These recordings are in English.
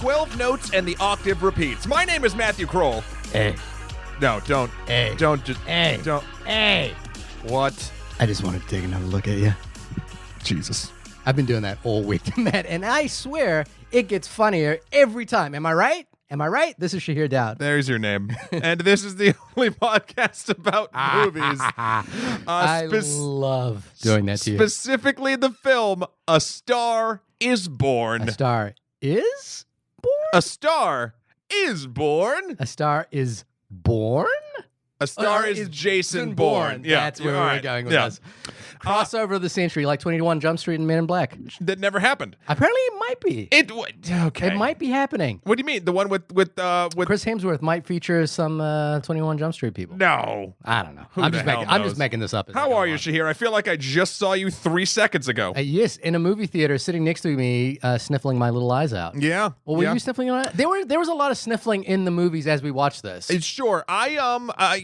12 notes and the octave repeats. My name is Matthew Kroll. Hey. No, don't. Hey. Don't just. Hey. Don't. Hey. What? I just want to take another look at you. Jesus. I've been doing that all week, Matt, and I swear it gets funnier every time. Am I right? Am I right? This is Shahir Dowd. There's your name. And this is the only podcast about movies. I love doing that to you. Specifically the film A Star is Born. A Star is Born? A Star is Born. A Star is Born? A Star is Jason Bourne. Yeah. That's where we're going with this. Crossover of the century, like 21 Jump Street and Men in Black. That never happened. Apparently it might be. Okay. It might be happening. What do you mean? The one with Chris Hemsworth might feature some 21 Jump Street people. No. I don't know. Who I'm the just hell making. I'm knows? just making this up. How are you, Shahir? I feel like I just saw you 3 seconds ago. Yes, in a movie theater, sitting next to me, sniffling my little eyes out. Yeah. Well, were you sniffling your eyes? There was a lot of sniffling in the movies as we watched this. Sure. I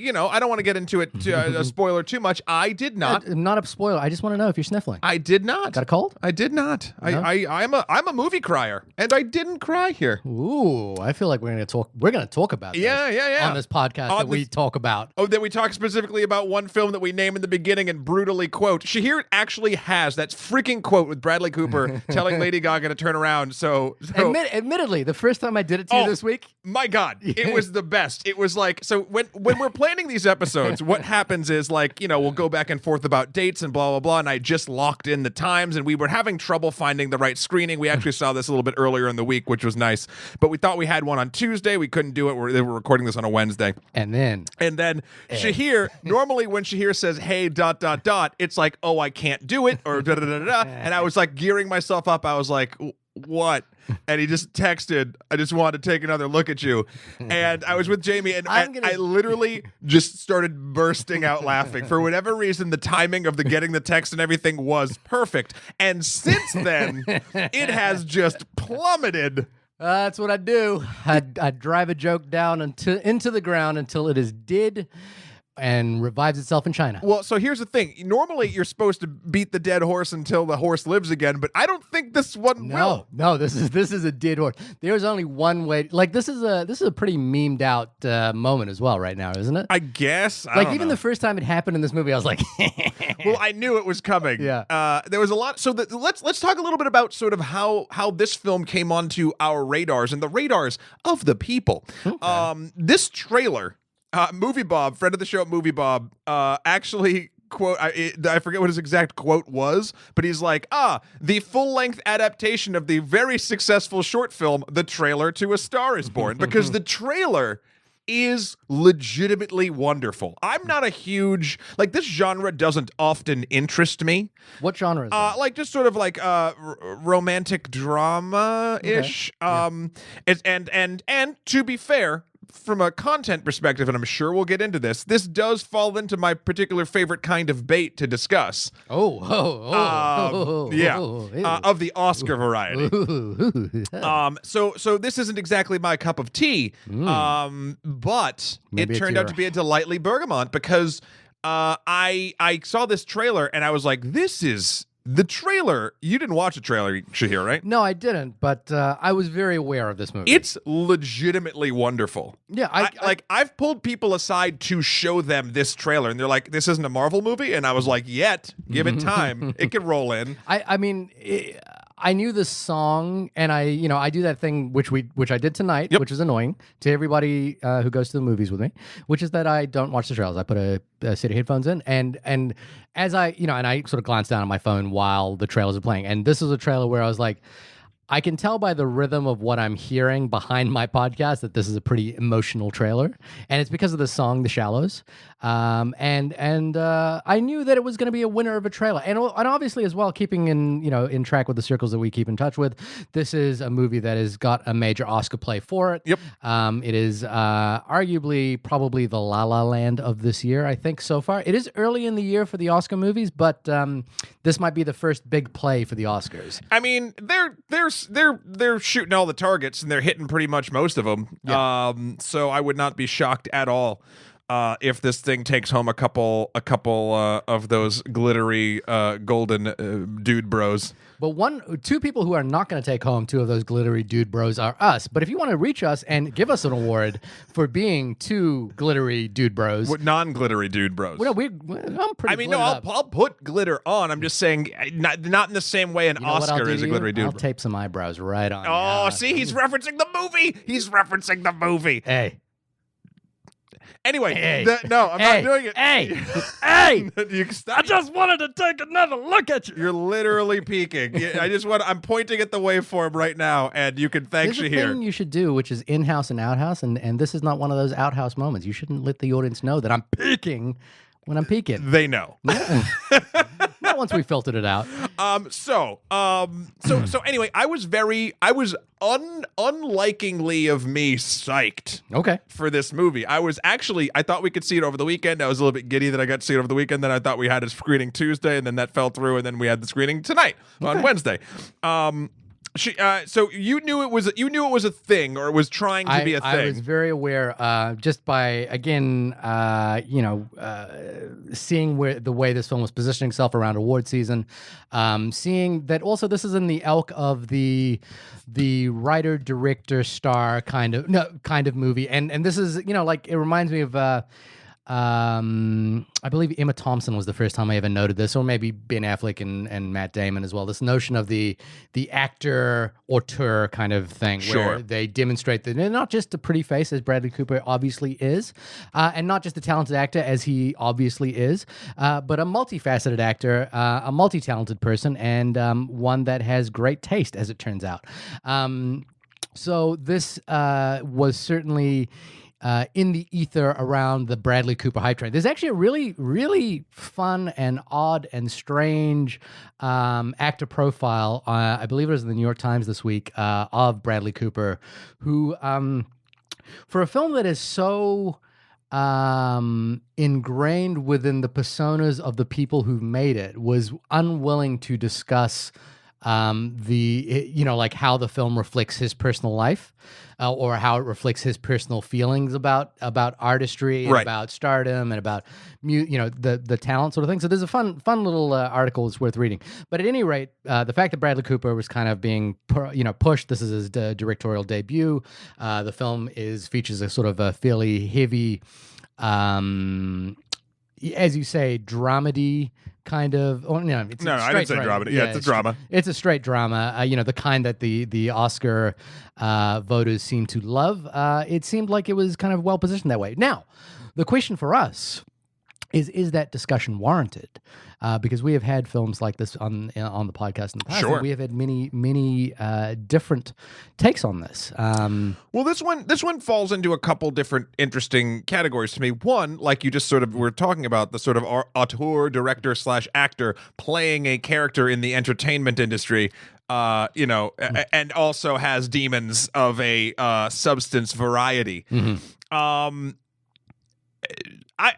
I don't want to get into it a spoiler too much. I did not. Not a spoiler. I just want to know if you're sniffling. I did not. Got a cold? I did not. No? I'm a movie crier, and I didn't cry here. Ooh, I feel like we're gonna talk. We're gonna talk about this. Yeah. On this podcast we talk about. Oh, then we talk specifically about one film that we name in the beginning and brutally quote. Shahir actually has that freaking quote with Bradley Cooper telling Lady Gaga to turn around. So Admittedly, the first time I did it to you this week, my God, it was the best. It was like, so when we're planning these episodes, what happens is like, we'll go back and forth about dates and blah, blah, blah. And I just locked in the times and we were having trouble finding the right screening. We actually saw this a little bit earlier in the week, which was nice. But we thought we had one on Tuesday. We couldn't do it. They were recording this on a Wednesday. and then Shahir, normally when Shahir says, hey, ... it's like, oh, I can't do it, or da-da-da-da. And I was like gearing myself up. I was like, what? And he just texted, I just wanted to take another look at you. And I was with Jamie, and I literally just started bursting out laughing. For whatever reason, the timing of the getting the text and everything was perfect. And since then, it has just plummeted. That's what I do. I drive a joke down into the ground until it is dead and revives itself in China. Well, so here's the thing. Normally, you're supposed to beat the dead horse until the horse lives again, but I don't think this one will. No, this is a dead horse. There's only one way. Like this is a pretty memed out moment as well right now, isn't it? I guess. I like don't even know. the first time it happened in this movie, I was like, well, I knew it was coming. Yeah. There was a lot. So let's talk a little bit about sort of how this film came onto our radars and the radars of the people. Okay. This trailer. Movie Bob, friend of the show, Movie Bob, actually quote. I forget what his exact quote was, but he's like, the full-length adaptation of the very successful short film, The Trailer to A Star is Born, because the trailer is legitimately wonderful. I'm not a huge, like, this genre doesn't often interest me. What genre is that? Like just sort of like romantic drama-ish. Okay. And to be fair, from a content perspective, and I'm sure we'll get into this does fall into my particular favorite kind of bait to discuss. Of Of the Oscar variety. So this isn't exactly my cup of tea, but Maybe it it's turned out to be a delightly bergamot because I saw this trailer and I was like, this is the trailer. You didn't watch the trailer, Shahir, right? No, I didn't, but I was very aware of this movie. It's legitimately wonderful. Yeah, I've pulled people aside to show them this trailer, and they're like, "This isn't a Marvel movie," and I was like, "Yet, give it time. It could roll in." I mean, I knew the song, and I do that thing which I did tonight, which is annoying to everybody who goes to the movies with me, which is that I don't watch the trailers. I put a set of headphones in, and as I sort of glance down at my phone while the trailers are playing, and this is a trailer where I was like, I can tell by the rhythm of what I'm hearing behind my podcast that this is a pretty emotional trailer, and it's because of the song "The Shallows." I knew that it was going to be a winner of a trailer, and obviously as well, keeping in track with the circles that we keep in touch with. This is a movie that has got a major Oscar play for it. Yep. It is arguably probably the La La Land of this year, I think, so far. It is early in the year for the Oscar movies, but this might be the first big play for the Oscars. I mean, they're shooting all the targets and they're hitting pretty much most of them. Yeah. So I would not be shocked at all. if this thing takes home a couple of those glittery golden dude bros. But two people who are not going to take home two of those glittery dude bros are us. But if you want to reach us and give us an award for being two glittery dude bros, non-glittery dude bros. Well, I'm pretty. I mean, no, I'll put glitter on. I'm just saying, not in the same way an Oscar is a glittery dude. I'll tape some eyebrows right on. Oh, see, he's referencing the movie. He's referencing the movie. Hey. Anyway, no, I'm not doing it. Hey, I just wanted to take another look at you. You're literally peeking. I'm pointing at the waveform right now, and you can thank Shahir. There's a thing you should do, which is in-house and out-house, and this is not one of those out-house moments. You shouldn't let the audience know that I'm peeking when I'm peeking. They know. Not once we filtered it out. So anyway, I was unlikingly of me psyched. For this movie. I thought we could see it over the weekend. I was a little bit giddy that I got to see it over the weekend. Then I thought we had a screening Tuesday, and then that fell through, and then we had the screening tonight on Wednesday. So you knew it was a thing, or it was trying to be a thing. I was very aware, just by again, seeing the way this film was positioning itself around award season, seeing that also this is in the ilk of the writer, director, star kind of movie, and this is it reminds me of. I believe Emma Thompson was the first time I ever noted this, or maybe Ben Affleck and Matt Damon as well. This notion of the actor auteur kind of thing, where they demonstrate that they're not just a pretty face, as Bradley Cooper obviously is, and not just a talented actor, as he obviously is, but a multifaceted actor, a multi-talented person, and one that has great taste, as it turns out. So this was certainly... in the ether around the Bradley Cooper hype train. There's actually a really, really fun and odd and strange actor profile, I believe it was in the New York Times this week, of Bradley Cooper, who, for a film that is so ingrained within the personas of the people who've made it, was unwilling to discuss how the film reflects his personal life, or how it reflects his personal feelings about artistry, and about stardom, and about the talent sort of thing. So there's a fun little article that's worth reading. But at any rate, the fact that Bradley Cooper was kind of being pushed. This is his directorial debut. The film features a sort of a fairly heavy, as you say, dramedy kind of. Oh, no, it's I didn't say dramedy. Yeah, it's a drama. It's a straight drama. The kind that the Oscar voters seem to love. It seemed like it was kind of well positioned that way. Now, the question for us is that discussion warranted? Because we have had films like this on the podcast in the past. And we have had many different takes on this. Well, this one falls into a couple different interesting categories to me. One, like you just sort of were talking about, the sort of auteur, director / actor playing a character in the entertainment industry. And also has demons of a substance variety. Mm-hmm.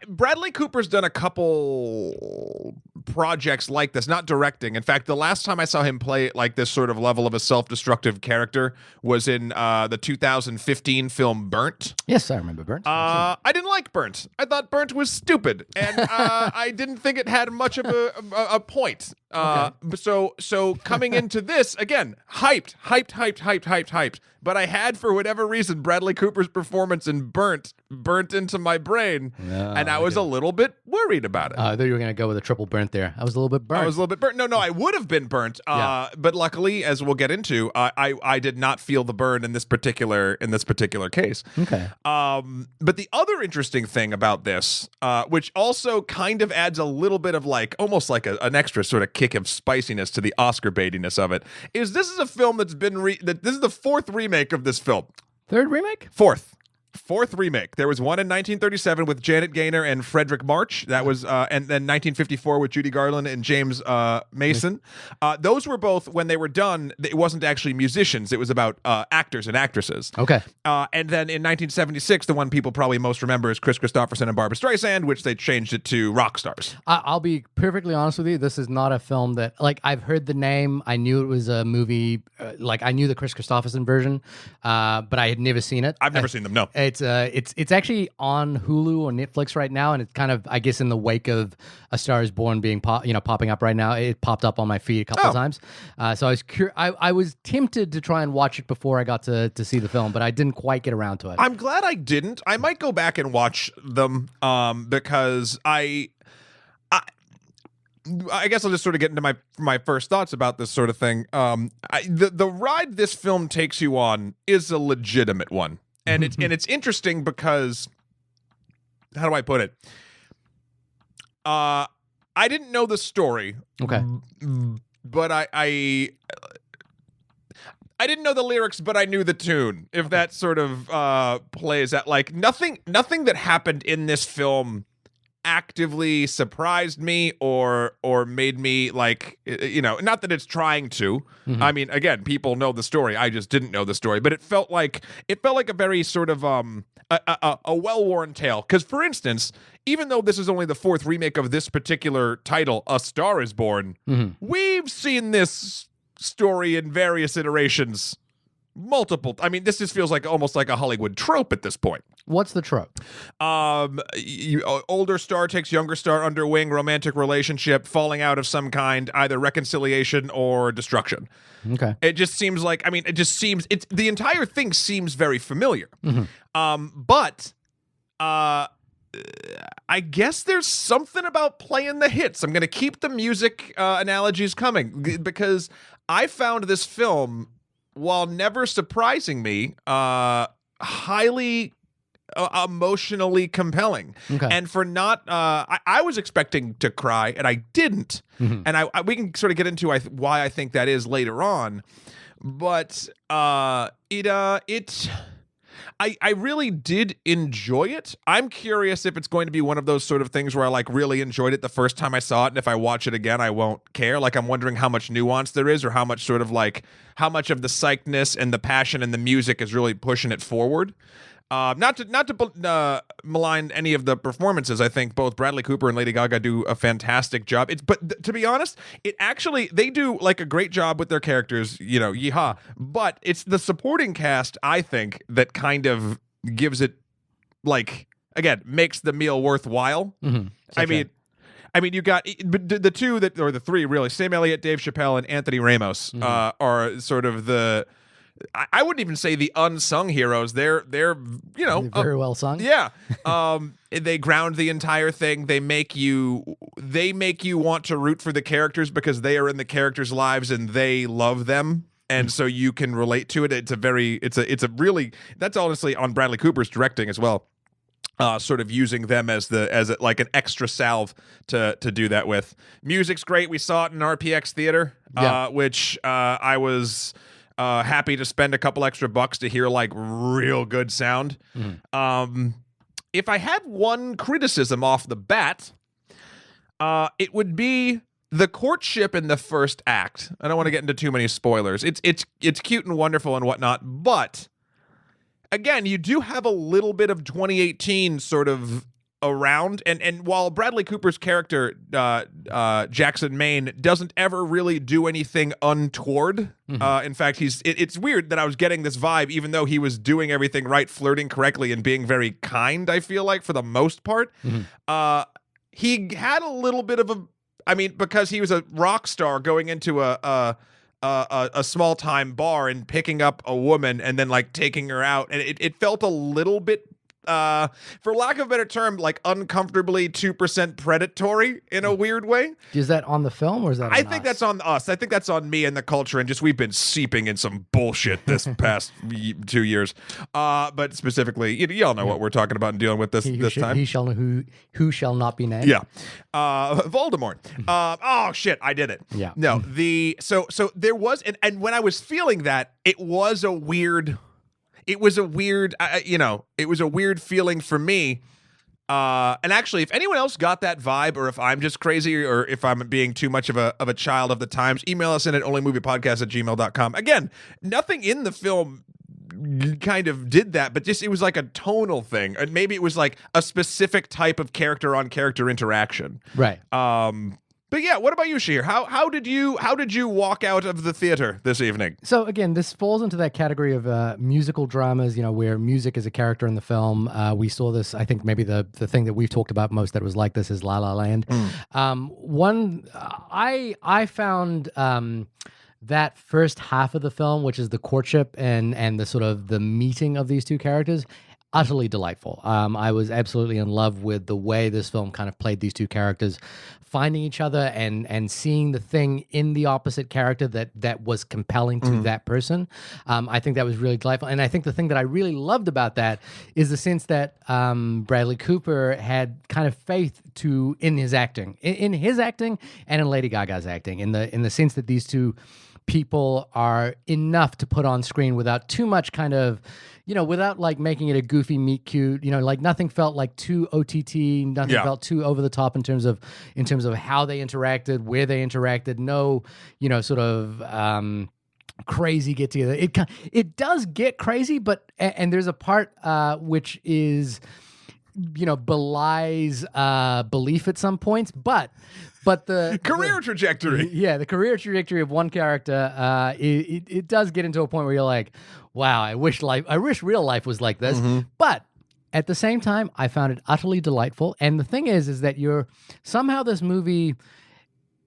Bradley Cooper's done a couple projects like this, not directing. In fact, the last time I saw him play like this sort of level of a self-destructive character was in the 2015 film Burnt. Yes, I remember Burnt. I didn't like Burnt. I thought Burnt was stupid, and I didn't think it had much of a point. So coming into this, again, hyped. But I had, for whatever reason, Bradley Cooper's performance in Burnt into my brain, and I was a little bit worried about it. I thought you were going to go with a triple burnt there. I was a little bit burnt. No, I would have been burnt. But luckily, as we'll get into, I did not feel the burn in this particular case. Okay. But the other interesting thing about this, which also kind of adds a little bit of almost like an extra sort of kick of spiciness to the Oscar baitiness of it, is this is a film that's been this is the fourth remake of this film. Third remake? Fourth remake. There was one in 1937 with Janet Gaynor and Frederick March. That was, and then 1954 with Judy Garland and James Mason. Those were both, when they were done, it wasn't actually musicians. It was about actors and actresses. Okay. And then in 1976, the one people probably most remember is Chris Christopherson and Barbra Streisand, which they changed it to rock stars. I'll be perfectly honest with you. This is not a film that, I've heard the name. I knew it was a movie. I knew the Chris Christopherson version, but I had never seen it. I've never seen them, no. It's actually on Hulu or Netflix right now, and it's kind of, I guess, in the wake of A Star Is Born being popping up right now. It popped up on my feed a couple of times, so I was I was tempted to try and watch it before I got to see the film, but I didn't quite get around to it. I'm glad I didn't. I might go back and watch them because I guess I'll just sort of get into my first thoughts about this sort of thing. The ride this film takes you on is a legitimate one, and it's interesting because, how do I put it? I didn't know the story, Okay, but I didn't know the lyrics, but I knew the tune. If that sort of plays out, like nothing that happened in this film actively surprised me or made me like, not that it's trying to. I mean, again, people know the story. I just didn't know the story, but it felt like a very sort of a well-worn tale. Because, for instance, even though this is only the fourth remake of this particular title, A Star Is Born, we've seen this story in various iterations. Multiple. I mean, this just feels like almost like a Hollywood trope at this point. What's the trope? Older star takes younger star under wing, romantic relationship, falling out of some kind, either reconciliation or destruction. Okay. It just seems like, I mean, the entire thing seems very familiar. But I guess there's something about playing the hits. I'm going to keep the music analogies coming because I found this film, while never surprising me, highly emotionally compelling. Okay. And for not, I was expecting to cry, and I didn't. And we can sort of get into why I think that is later on. But I really did enjoy it. I'm curious if it's going to be one of those sort of things where I like really enjoyed it the first time I saw it, and if I watch it again, I won't care. Like, I'm wondering how much nuance there is, or how much sort of like how much of the psychness and the passion and the music is really pushing it forward. Not to malign any of the performances. I think both Bradley Cooper and Lady Gaga do a fantastic job. But to be honest, they do like a great job with their characters, yeehaw. But it's the supporting cast, I think, that kind of gives it, like, again, makes the meal worthwhile. I mean, you got the two or the three really, Sam Elliott, Dave Chappelle, and Anthony Ramos are sort of the, I wouldn't even say the unsung heroes. They're very well sung. Yeah. They ground the entire thing. They make you want to root for the characters because they are in the characters' lives and they love them. And so you can relate to it. It's a really, that's honestly on Bradley Cooper's directing as well. Sort of using them as like an extra salve to do that with. Music's great. We saw it in RPX Theater, which I was happy to spend a couple extra bucks to hear like real good sound. If I had one criticism off the bat, it would be the courtship in the first act. I don't want to get into too many spoilers. It's cute and wonderful and whatnot, but again, you do have a little bit of 2018 sort of around, and while Bradley Cooper's character Jackson Maine doesn't ever really do anything untoward, in fact, it's weird that I was getting this vibe, even though he was doing everything right, flirting correctly, and being very kind, I feel like, for the most part. He had a little bit of because he was a rock star going into a small time bar and picking up a woman and then like taking her out, and it felt a little bit, for lack of a better term, like uncomfortably 2% predatory in a weird way. Is that on the film or is that on I think that's on us. I think that's on me and the culture, and just we've been seeping in some bullshit this past 2 years. But specifically, y'all know what we're talking about and dealing with this time. He shall know who shall not be named. Yeah. Voldemort. Oh shit, I did it. Yeah. No, so there was, and when I was feeling that, it was a weird feeling for me. And actually, if anyone else got that vibe, or if I'm just crazy, or if I'm being too much of a child of the times, email us in at onlymoviepodcast@gmail.com. Again, nothing in the film kind of did that, but just it was like a tonal thing. And maybe it was like a specific type of character on character interaction. Right. But yeah, what about you, Shahir? How did you walk out of the theater this evening? So again, this falls into that category of musical dramas, where music is a character in the film. We saw this, I think maybe the thing that we've talked about most that was like this is La La Land. I found that first half of the film, which is the courtship and the sort of the meeting of these two characters, utterly delightful. I was absolutely in love with the way this film kind of played these two characters, finding each other and seeing the thing in the opposite character that was compelling to that person. I think that was really delightful. And I think the thing that I really loved about that is the sense that Bradley Cooper had kind of faith in his acting, in his acting and in Lady Gaga's acting, in the sense that these two people are enough to put on screen without too much kind of, without like making it a goofy meet cute, like nothing felt like too OTT, nothing felt too over the top in terms of how they interacted, where they interacted, no, sort of crazy get together. It does get crazy, but and there's a part which is belies belief at some points, but the career trajectory. Yeah, the career trajectory of one character, it does get into a point where you're like, wow, I wish real life was like this. But at the same time, I found it utterly delightful. And the thing is that somehow this movie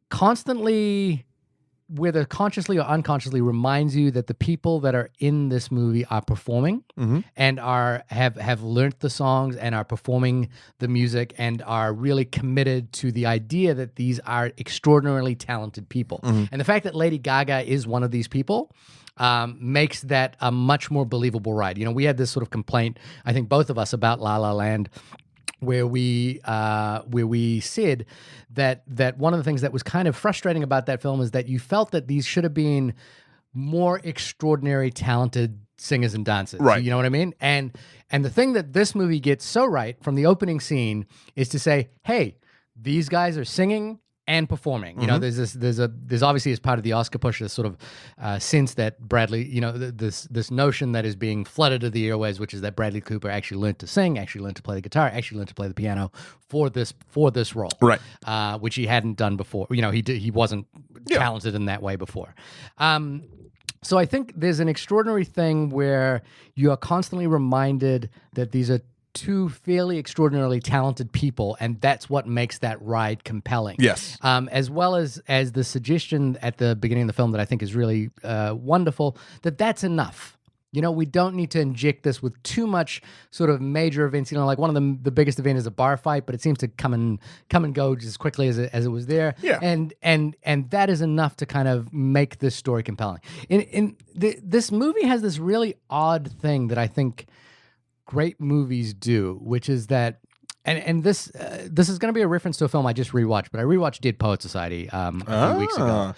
constantly, whether consciously or unconsciously, reminds you that the people that are in this movie are performing and have learnt the songs and are performing the music and are really committed to the idea that these are extraordinarily talented people. And the fact that Lady Gaga is one of these people makes that a much more believable ride. We had this sort of complaint, I think both of us, about La La Land, where we said that one of the things that was kind of frustrating about that film is that you felt that these should have been more extraordinary, talented singers and dancers. Right. You know what I mean? And the thing that this movie gets so right from the opening scene is to say, hey, these guys are singing and performing. There's obviously, as part of the Oscar push, this sort of sense that Bradley, this notion that is being flooded to the airwaves, which is that Bradley Cooper actually learned to sing, actually learned to play the guitar, actually learned to play the piano for this role, right? Which he hadn't done before. He wasn't talented in that way before. So I think there's an extraordinary thing where you are constantly reminded that these are two fairly extraordinarily talented people, and that's what makes that ride compelling. Yes. As well as the suggestion at the beginning of the film that I think is really wonderful, that's enough. We don't need to inject this with too much sort of major events. Like one of the biggest event is a bar fight, but it seems to come and go just as quickly as it was there. Yeah. And that is enough to kind of make this story compelling. This movie has this really odd thing that I think great movies do, which is that, and this is going to be a reference to a film I just rewatched, but I rewatched Dead Poet Society a few weeks ago.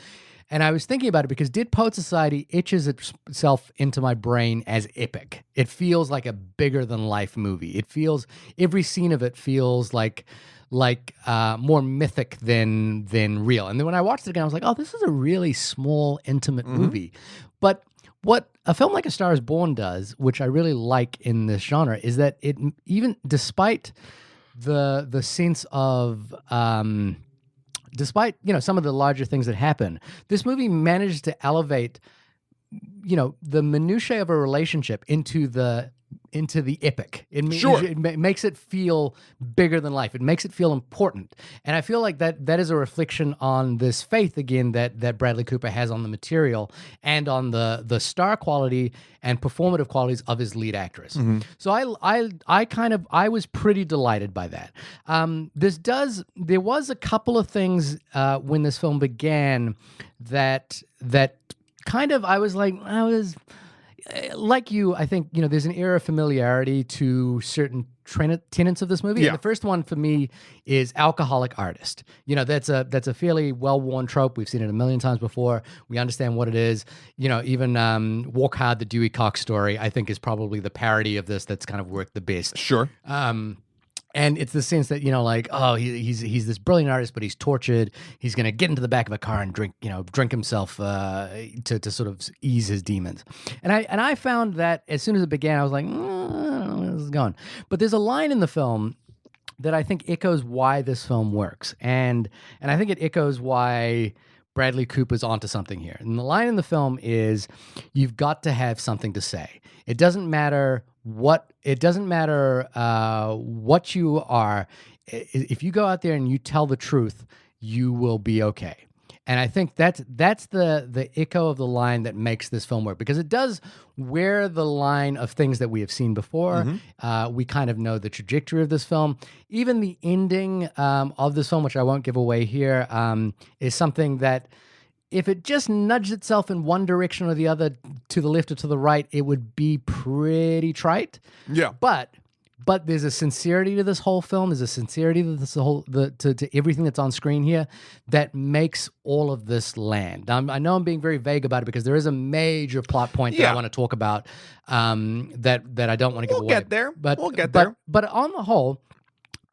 And I was thinking about it because Dead Poet Society itches itself into my brain as epic. It feels like a bigger than life movie. It feels, every scene of it feels like more mythic than real. And then when I watched it again, I was like, oh, this is a really small, intimate movie. But what a film like A Star Is Born does, which I really like in this genre, is that it, even despite the sense of despite some of the larger things that happen, this movie managed to elevate the minutiae of a relationship into the epic. It makes it feel bigger than life. It makes it feel important. And I feel like that is a reflection on this faith, again, that Bradley Cooper has on the material and on the star quality and performative qualities of his lead actress. So I was pretty delighted by that. There was a couple of things when this film began that kind of, I was like you, I think, there's an air of familiarity to certain tenets of this movie. Yeah. And the first one for me is alcoholic artist. That's a fairly well-worn trope. We've seen it a million times before. We understand what it is. Even Walk Hard, the Dewey Cox story, I think is probably the parody of this that's kind of worked the best. Sure. And it's the sense that, he's this brilliant artist, but he's tortured. He's going to get into the back of a car and drink himself to sort of ease his demons. And I found that as soon as it began, I was like, I don't know where this is going. But there's a line in the film that I think echoes why this film works. And I think it echoes why Bradley Cooper's onto something here. And the line in the film is, you've got to have something to say. It doesn't matter what what you are. If you go out there and you tell the truth, you will be okay. And I think that's the echo of the line that makes this film work, because it does wear the line of things that we have seen before. We kind of know the trajectory of this film. Even the ending of this film, which I won't give away here, is something that if it just nudged itself in one direction or the other, to the left or to the right, it would be pretty trite. Yeah. But there's a sincerity to this whole film. There's a sincerity to this to everything that's on screen here that makes all of this land. I know I'm being very vague about it because there is a major plot point that I want to talk about that I don't want to give away. We'll get there. We'll get there. But on the whole,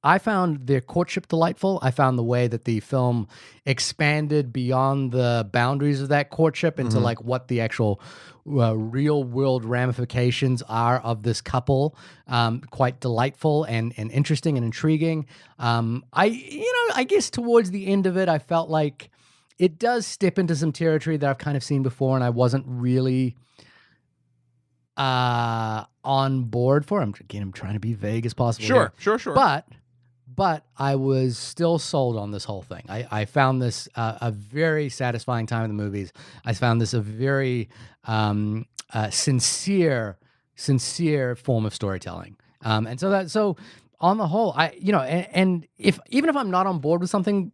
I found their courtship delightful. I found the way that the film expanded beyond the boundaries of that courtship into like what the actual real world ramifications are of this couple quite delightful and interesting and intriguing. I guess towards the end of it, I felt like it does step into some territory that I've kind of seen before, and I wasn't really on board for. I'm trying to be vague as possible. Sure. But I was still sold on this whole thing. I found this a very satisfying time in the movies. I found this a very sincere form of storytelling. And so on the whole, and even if I'm not on board with something,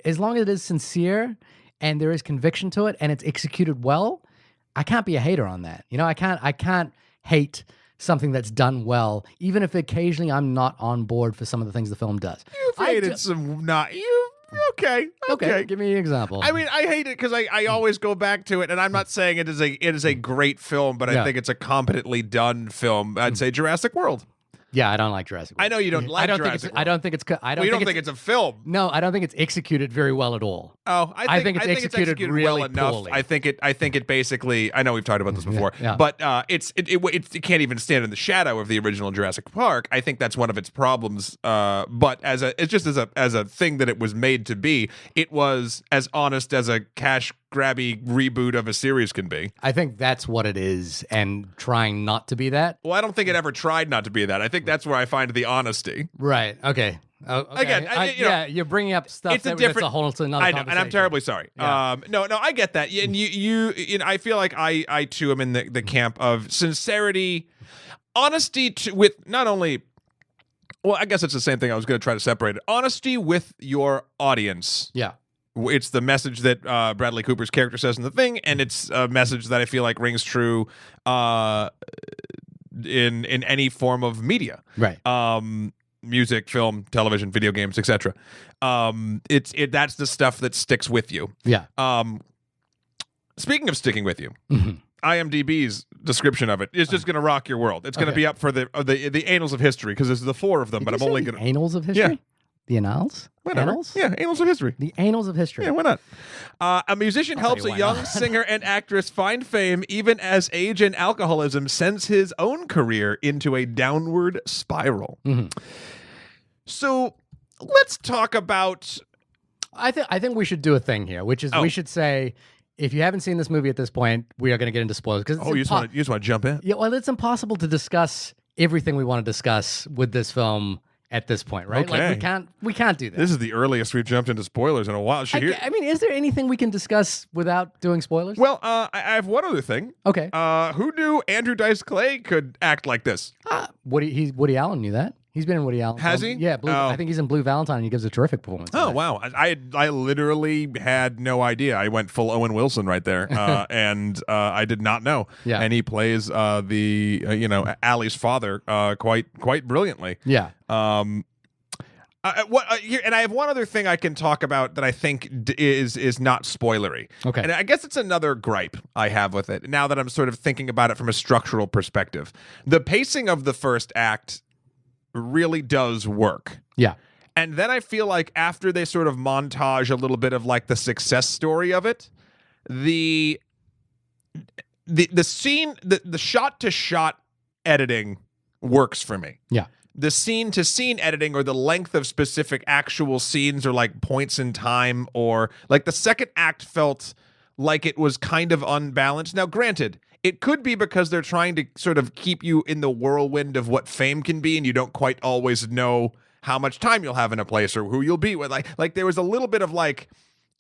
as long as it is sincere and there is conviction to it and it's executed well, I can't be a hater on that. I can't hate something that's done well, even if occasionally I'm not on board for some of the things the film does. You've hated some not you. Okay. Give me an example. I mean, I hate it because I always go back to it, and I'm not saying it is a great film, but I think it's a competently done film. I'd say Jurassic World. Yeah, I don't like Jurassic World. I know you don't like Jurassic World. I don't think it's. You don't think it's a film. No, I don't think it's executed very well at all. Oh, I think it's executed really well enough. poorly. I think it basically. I know we've talked about this before, Yeah. but it can't even stand in the shadow of the original Jurassic Park. I think that's one of its problems. But as a thing that it was made to be, it was as honest as a cash grabby reboot of a series can be. I think that's what it is, and trying not to be that. Well, I don't think it ever tried not to be that. I think that's where I find the honesty. Right. Okay. Okay. Again, you're bringing up stuff that's a whole another conversation. I know, and I'm terribly sorry. Yeah. No, I get that, and you I feel like I too am in the camp of sincerity, honesty with not only. Well, I guess it's the same thing. I was going to try to separate it. Honesty with your audience. Yeah. It's the message that Bradley Cooper's character says in the thing, and it's a message that I feel like rings true in any form of media. Right. Music, film, television, video games, etc. That's the stuff that sticks with you. Yeah. Speaking of sticking with you, IMDb's description of it is just going to rock your world. It's going to be up for the annals of history, because there's the 4 of them. But I'm only going to annals of history. Yeah. The annals? Whatever. Annals? Yeah, annals of history. The annals of history. Yeah, why not? A musician helps a young singer and actress find fame even as age and alcoholism sends his own career into a downward spiral. So let's talk about... I think we should do a thing here, which is we should say, if you haven't seen this movie at this point, we are going to get into spoilers. You just want to jump in? Yeah, well, it's impossible to discuss everything we want to discuss with this film at this point, right? Okay. Like we can't do that. This is the earliest we've jumped into spoilers in a while. I mean, is there anything we can discuss without doing spoilers? Well, I have one other thing. Okay. Who knew Andrew Dice Clay could act like this? Woody Allen knew that. He's been in Woody Allen. Has he? Yeah, I think he's in Blue Valentine, and he gives a terrific performance. Oh, wow. I literally had no idea. I went full Owen Wilson right there, and I did not know. Yeah. And he plays Allie's father quite brilliantly. Yeah. And I have one other thing I can talk about that I think is not spoilery. Okay. And I guess it's another gripe I have with it, now that I'm sort of thinking about it from a structural perspective. The pacing of the first act really does work. Yeah. And then I feel like after they sort of montage a little bit of like the success story of it, the scene, the shot to shot editing works for me. Yeah. the scene to scene editing or the length of specific actual scenes or like points in time, or like the second act felt like it was kind of unbalanced. Now, granted, it could be because they're trying to sort of keep you in the whirlwind of what fame can be, and you don't quite always know how much time you'll have in a place or who you'll be with. Like there was a little bit of like,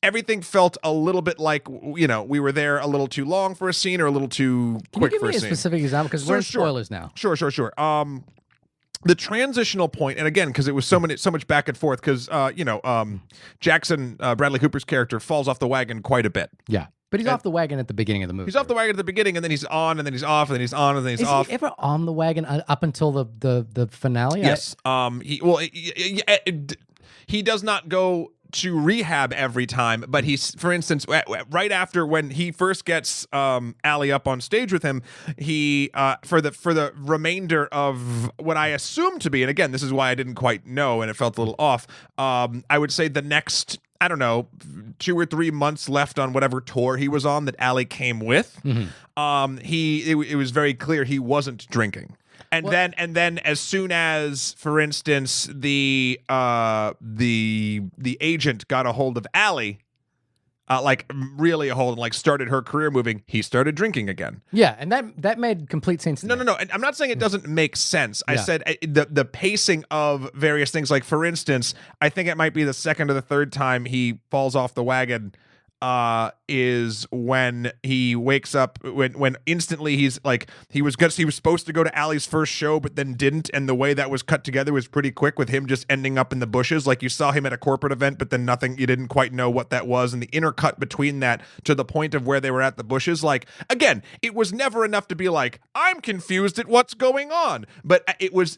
everything felt a little bit like, you know, we were there a little too long for a scene or a little too quick for a scene. Can you give me a specific example? Because we're in spoilers now. Sure. The transitional point, and again, because it was so much back and forth, because Jackson, Bradley Cooper's character, falls off the wagon quite a bit. Yeah. But he's off the wagon at the beginning of the movie. He's off the wagon at the beginning, and then he's on, and then he's off, and then he's on, and then he's off. Is he ever on the wagon up until the finale? Yes. He does not go to rehab every time, but he's, for instance, right after when he first gets Allie up on stage with him, he for the remainder of what I assume to be, and again, this is why I didn't quite know, and it felt a little off. I would say the next, I don't know, 2 or 3 months left on whatever tour he was on that Allie came with. It was very clear he wasn't drinking. And then as soon as, for instance, the agent got a hold of Allie, like really a hold, and like started her career moving, he started drinking again. Yeah, and that made complete sense to me. No. I'm not saying it doesn't make sense. I said the pacing of various things. Like, for instance, I think it might be the second or the third time he falls off the wagon is when he wakes up, when instantly he's like, he was supposed to go to Allie's first show but then didn't, and the way that was cut together was pretty quick, with him just ending up in the bushes. Like, you saw him at a corporate event but then nothing, you didn't quite know what that was, and the intercut between that to the point of where they were at the bushes, like, again, it was never enough to be like, I'm confused at what's going on, but it was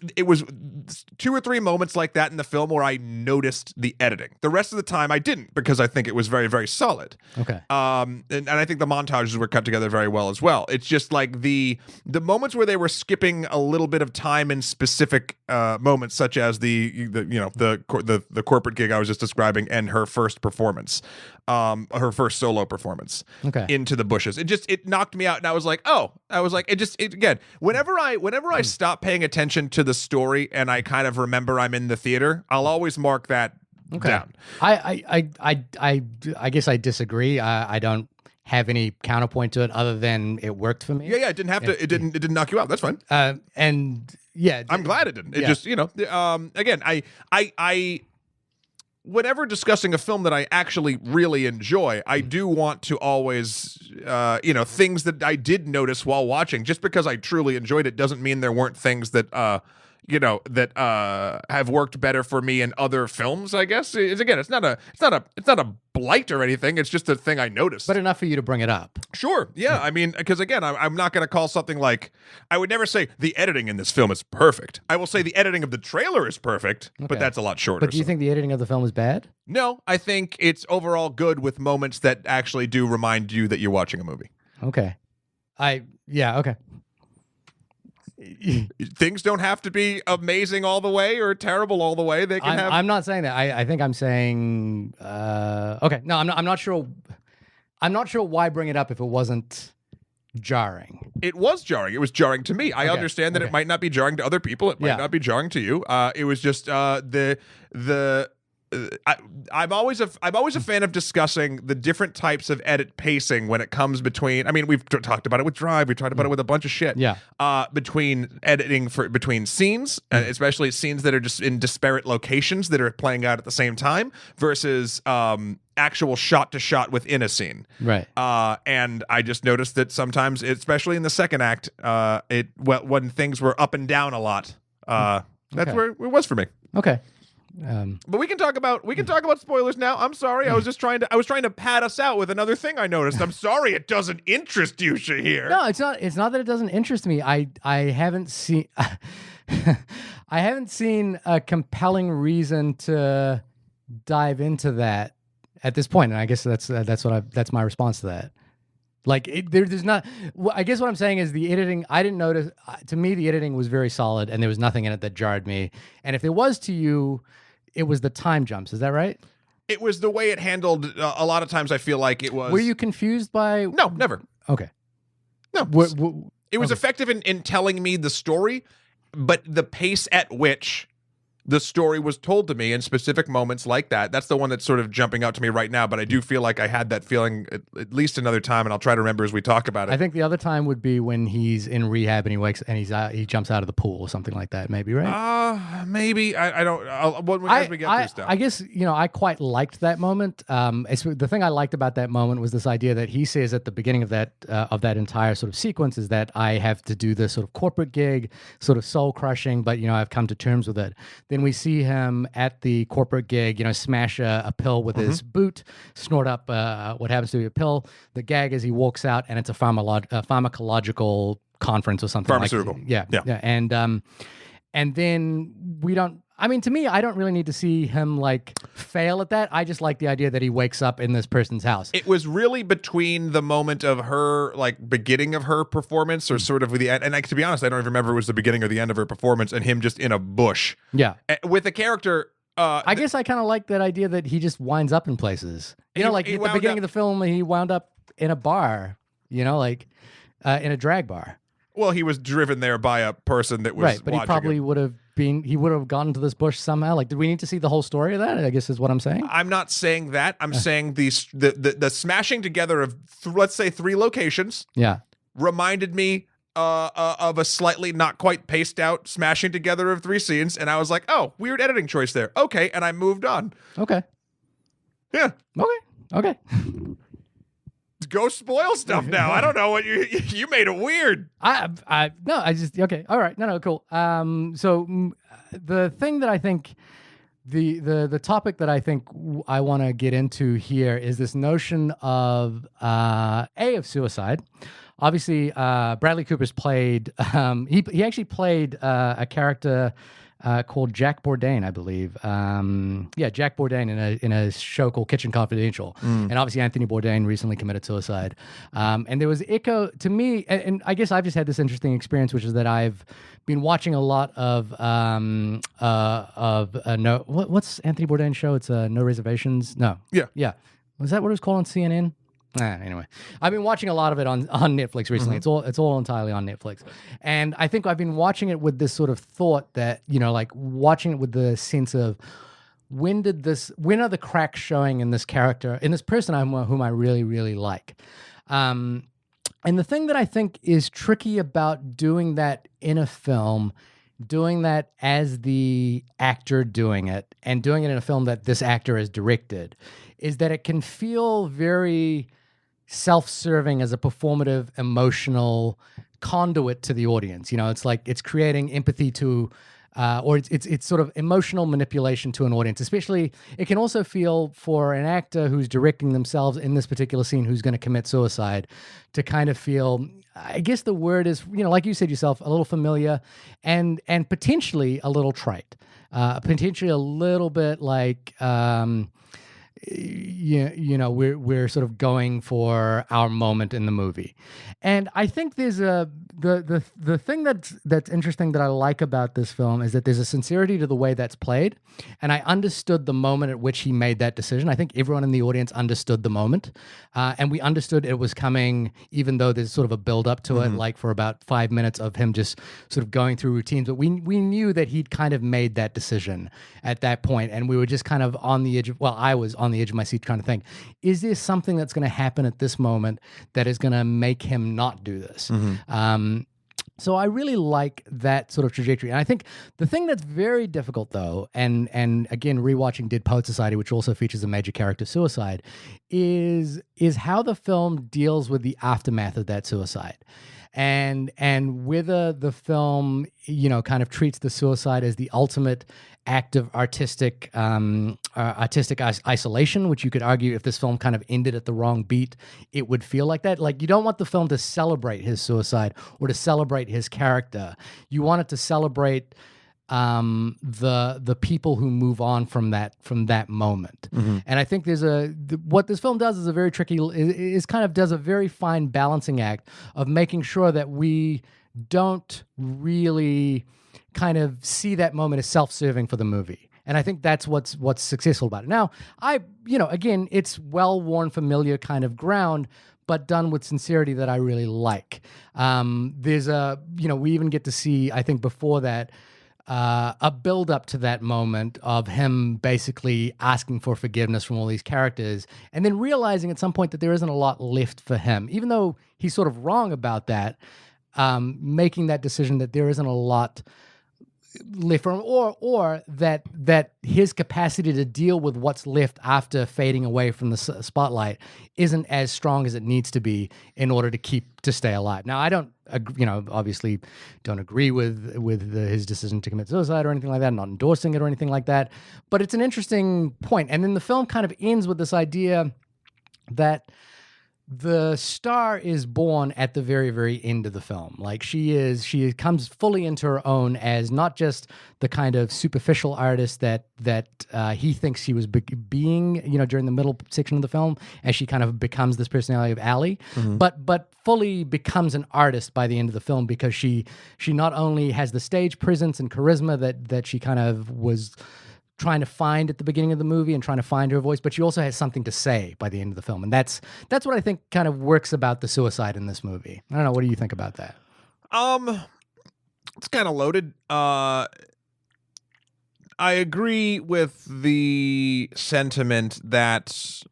2 or 3 moments like that in the film where I noticed the editing. The rest of the time I didn't, because I think it was very, very solid. Okay. And I think the montages were cut together very well as well. It's just like the moments where they were skipping a little bit of time in specific moments, such as the corporate gig I was just describing, and her first performance, her first solo performance, into the bushes. It knocked me out, and I was like, again, whenever I stop paying attention to the story and I kind of remember I'm in the theater, I'll always mark that down. I guess I disagree. I don't have any counterpoint to it other than it worked for me. Yeah, it didn't have to. It didn't knock you out. That's fine. And yeah, I'm glad it didn't. It just, again, I whenever discussing a film that I actually really enjoy, I do want to always, things that I did notice while watching. Just because I truly enjoyed it doesn't mean there weren't things that have worked better for me in other films, I guess. It's not a blight or anything. It's just a thing I noticed. But enough for you to bring it up. Sure. Yeah. I mean, because again, I'm not going to call something like, I would never say the editing in this film is perfect. I will say the editing of the trailer is perfect, but that's a lot shorter. But do you think the editing of the film is bad? No, I think it's overall good, with moments that actually do remind you that you're watching a movie. Okay. Okay. Things don't have to be amazing all the way or terrible all the way. They can have. I'm not saying that. I think I'm saying. Okay. No, I'm not sure. I'm not sure why bring it up if it wasn't jarring. It was jarring. It was jarring to me. I understand that it might not be jarring to other people. It might not be jarring to you. It was just I'm always a fan of discussing the different types of edit pacing when it comes between. I mean, we've talked about it with Drive. We talked about it with a bunch of shit. Yeah. Between editing between scenes, especially scenes that are just in disparate locations that are playing out at the same time, versus actual shot to shot within a scene. Right. And I just noticed that sometimes, especially in the second act, when things were up and down a lot, that's where it was for me. Okay. But we can talk about spoilers now. I'm sorry. I was trying to pad us out with another thing I noticed. I'm sorry it doesn't interest you, Shahir. No, it's not that it doesn't interest me. I haven't seen I haven't seen a compelling reason to dive into that at this point. And I guess that's my response to that. Like, there's not. I guess what I'm saying is the editing. I didn't notice. To me, the editing was very solid, and there was nothing in it that jarred me. And if it was to you, it was the time jumps. Is that right? It was the way it handled. A lot of times, I feel like it was. Were you confused by? No, never. Okay. No. It was effective in telling me the story. but the pace at which the story was told to me in specific moments like that's the one that's sort of jumping out to me right now. But I do feel like I had that feeling at least another time, and I'll try to remember as we talk about it. I think the other time would be when he's in rehab and he wakes and he jumps out of the pool or something like that. Maybe, right? Maybe I don't. As we get through stuff, I guess I quite liked that moment. The thing I liked about that moment was this idea that he says at the beginning of that entire sort of sequence is that I have to do this sort of corporate gig, sort of soul crushing, but I've come to terms with it. Then we see him at the corporate gig, smash a pill with his boot, snort up what happens to be a pill. The gag is he walks out, and it's a pharmacological conference or something. Pharmaceutical. Yeah. And then we don't. I mean, to me, I don't really need to see him fail at that. I just like the idea that he wakes up in this person's house. It was really between the moment of her, beginning of her performance, or sort of the end. And to be honest, I don't even remember it was the beginning or the end of her performance, and him just in a bush. Yeah. With a character. I guess I kind of like that idea that he just winds up in places. At the beginning of the film, he wound up in a bar. In a drag bar. Well, he was driven there by a person that was right, but he probably would have gone into this bush somehow. Did we need to see the whole story of that? I guess is what I'm saying. I'm not saying that. I'm saying the smashing together of let's say 3 locations. Yeah, reminded me of a slightly not quite paced out smashing together of 3 scenes, and I was like, oh, weird editing choice there. Okay, and I moved on. Okay. Yeah. Okay. Go spoil stuff now. I don't know what you made it weird. Okay. All right. No, cool. The thing that I think the topic that I think I want to get into here is this notion of of suicide. Obviously, Bradley Cooper's played. He actually played a character called Jack Bourdain, I believe. Jack Bourdain in a show called Kitchen Confidential. And obviously Anthony Bourdain recently committed suicide. And there was echo to me, and I guess I've just had this interesting experience, which is that I've been watching a lot of what's Anthony Bourdain's show? It's No Reservations. No. Yeah. Was that what it was called on CNN? Anyway, I've been watching a lot of it on Netflix recently. It's all entirely on Netflix, and I think I've been watching it with this sort of thought that watching it with the sense of when are the cracks showing in this character, in this person whom I really really like, and the thing that I think is tricky about doing that in a film, doing that as the actor doing it, and doing it in a film that this actor has directed, is that it can feel very self-serving as a performative, emotional conduit to the audience. It's it's creating empathy to, or it's sort of emotional manipulation to an audience. Especially, it can also feel for an actor who's directing themselves in this particular scene, who's going to commit suicide, to kind of feel, I guess the word is, like you said yourself, a little familiar, and potentially a little trite, potentially a little bit like. We're sort of going for our moment in the movie, and I think there's the thing that's interesting that I like about this film is that there's a sincerity to the way that's played, and I understood the moment at which he made that decision. I think everyone in the audience understood the moment, and we understood it was coming, even though there's sort of a build up to it, for about 5 minutes of him just sort of going through routines. But we knew that he'd kind of made that decision at that point, and we were just kind of on the edge of. Well, I was on the edge of my seat trying to think, is there something that's going to happen at this moment that is going to make him not do this? So I really like that sort of trajectory. And I think the thing that's very difficult, though, and again, rewatching Dead Poet Society, which also features a major character suicide, is how the film deals with the aftermath of that suicide. And whether the film, kind of treats the suicide as the ultimate act of artistic isolation, which you could argue if this film kind of ended at the wrong beat, it would feel like that. You don't want the film to celebrate his suicide or to celebrate his character. You want it to celebrate the people who move on from that moment. And I think there's what this film does is a very tricky, does a very fine balancing act of making sure that we don't really kind of see that moment as self-serving for the movie. And I think that's what's successful about it. Now, again, it's well-worn, familiar kind of ground, but done with sincerity that I really like. There's we even get to see, I think before that, a build up to that moment of him basically asking for forgiveness from all these characters and then realizing at some point that there isn't a lot left for him, even though he's sort of wrong about that, making that decision that there isn't a lot left for him, or that his capacity to deal with what's left after fading away from the spotlight isn't as strong as it needs to be in order to stay alive. Now, I don't, obviously don't agree with his decision to commit suicide or anything like that. I'm not endorsing it or anything like that, but it's an interesting point. And then the film kind of ends with this idea that the star is born at the very, very end of the film. Like she comes fully into her own as not just the kind of superficial artist that he thinks she was being, during the middle section of the film, as she kind of becomes this personality of Allie, but fully becomes an artist by the end of the film, because she not only has the stage presence and charisma that she kind of was trying to find at the beginning of the movie and trying to find her voice, but she also has something to say by the end of the film. And that's what I think kind of works about the suicide in this movie. I don't know. What do you think about that? It's kind of loaded. I agree with the sentiment that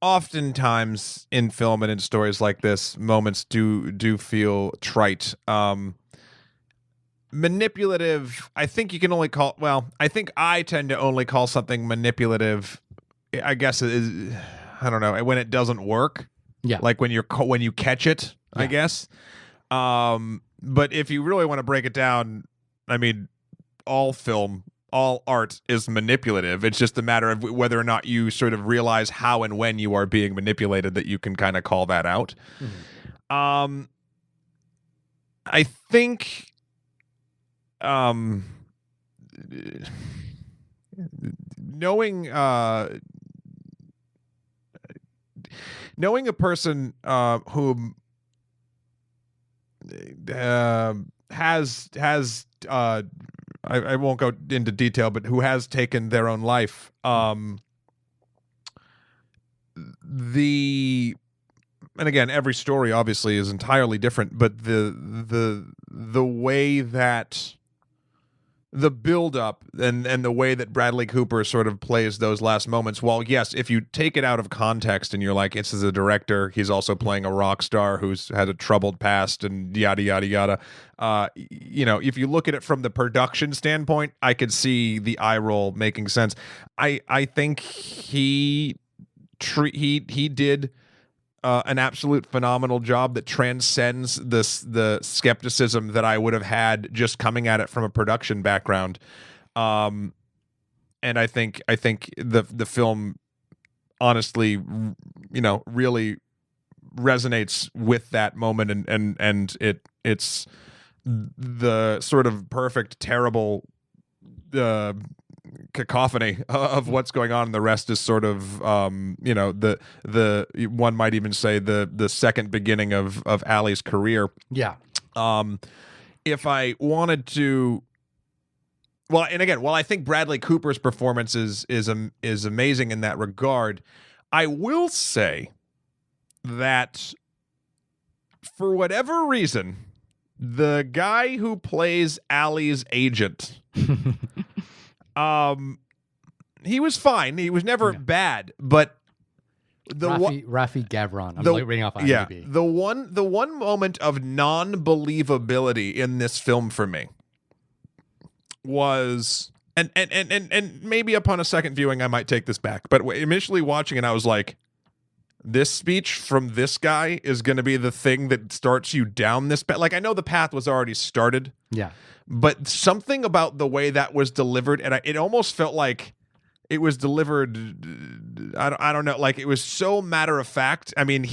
oftentimes in film and in stories like this, moments do feel trite. Manipulative, I think you can only call, I think I tend to only call something manipulative, I guess it is, I don't know, when it doesn't work. Yeah. Like when you catch it, yeah. I guess. But if you really want to break it down, I mean, all art is manipulative. It's just a matter of whether or not you sort of realize how and when you are being manipulated that you can kind of call that out. Mm-hmm. I think knowing a person who has I won't go into detail, but who has taken their own life, and again, every story obviously is entirely different, but the way that the build-up and the way that Bradley Cooper sort of plays those last moments, while yes, if you take it out of context and you're like, this is a director, he's also playing a rock star who's had a troubled past and yada, yada, yada. If you look at it from the production standpoint, I could see the eye roll making sense. I think he did an absolute phenomenal job that transcends the skepticism that I would have had just coming at it from a production background. And I think the film honestly, really resonates with that moment, and it's the sort of perfect, terrible cacophony of what's going on, and the rest is sort of the one might even say the second beginning of Allie's career. Yeah. If I wanted to, and again, while I think Bradley Cooper's performance is amazing in that regard, I will say that for whatever reason, the guy who plays Allie's agent, he was fine. He was never bad, but Rafi Gavron. I'm reading off IMDb. Yeah, the one moment of non-believability in this film for me was, and maybe upon a second viewing I might take this back, but initially watching it I was like, this speech from this guy is going to be the thing that starts you down this path. Like, I know the path was already started. Yeah. But something about the way that was delivered, and it almost felt like it was delivered, I don't know, like it was so matter of fact. I mean,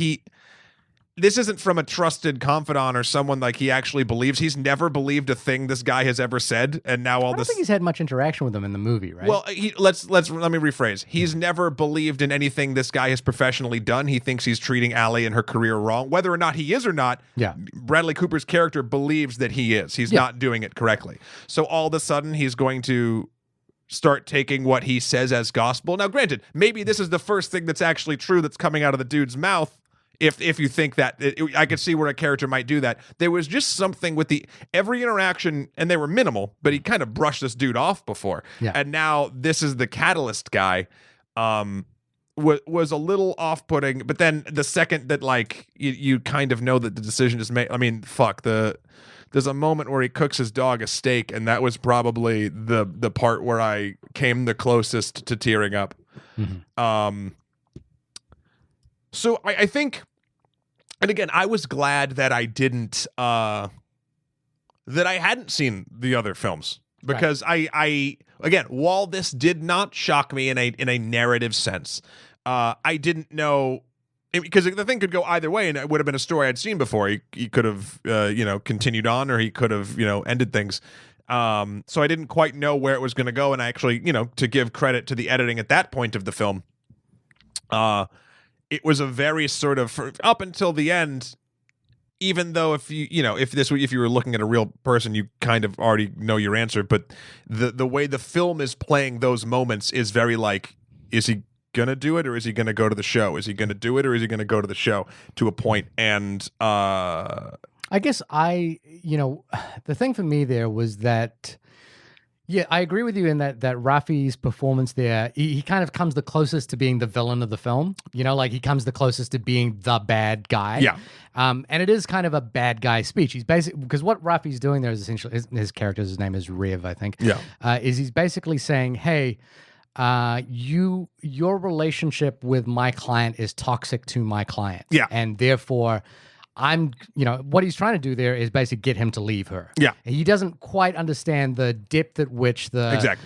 this isn't from a trusted confidant or someone like he actually believes. He's never believed a thing this guy has ever said, and now I don't think he's had much interaction with him in the movie, right? Well, let me rephrase. He's never believed in anything this guy has professionally done. He thinks he's treating Allie and her career wrong, whether or not he is or not. Yeah. Bradley Cooper's character believes that he is. He's not doing it correctly. So all of a sudden, he's going to start taking what he says as gospel. Now, granted, maybe this is the first thing that's actually true that's coming out of the dude's mouth. If you think that, I could see where a character might do that. There was just something with every interaction, and they were minimal, but he kind of brushed this dude off before. Yeah. And now this is the catalyst guy. Was a little off-putting, but then the second that like you kind of know that the decision is made. I mean, there's a moment where he cooks his dog a steak, and that was probably the part where I came the closest to tearing up. Mm-hmm. So I think, and again, I was glad that I didn't that I hadn't seen the other films, because I again, while this did not shock me in a narrative sense, I didn't know, because the thing could go either way, and it would have been a story I'd seen before. He could have continued on, or he could have ended things. So I didn't quite know where it was going to go, and I actually, to give credit to the editing at that point of the film, it was a very sort of, up until the end, even though if you were looking at a real person, you kind of already know your answer, but the way the film is playing those moments is very like, is he gonna do it, or is he gonna go to the show? Is he gonna do it, or is he gonna go to the show, to a point? And I guess the thing for me there was that, yeah, I agree with you in that Rafi's performance there, he kind of comes the closest to being the villain of the film. Like he comes the closest to being the bad guy. Yeah. And it is kind of a bad guy speech. He's basically, because what Rafi's doing there is essentially, his character's name is Riv, I think. Yeah. Is he's basically saying, hey, your relationship with my client is toxic to my client. Yeah. And therefore, what he's trying to do there is basically get him to leave her. Yeah. He doesn't quite understand the depth at which the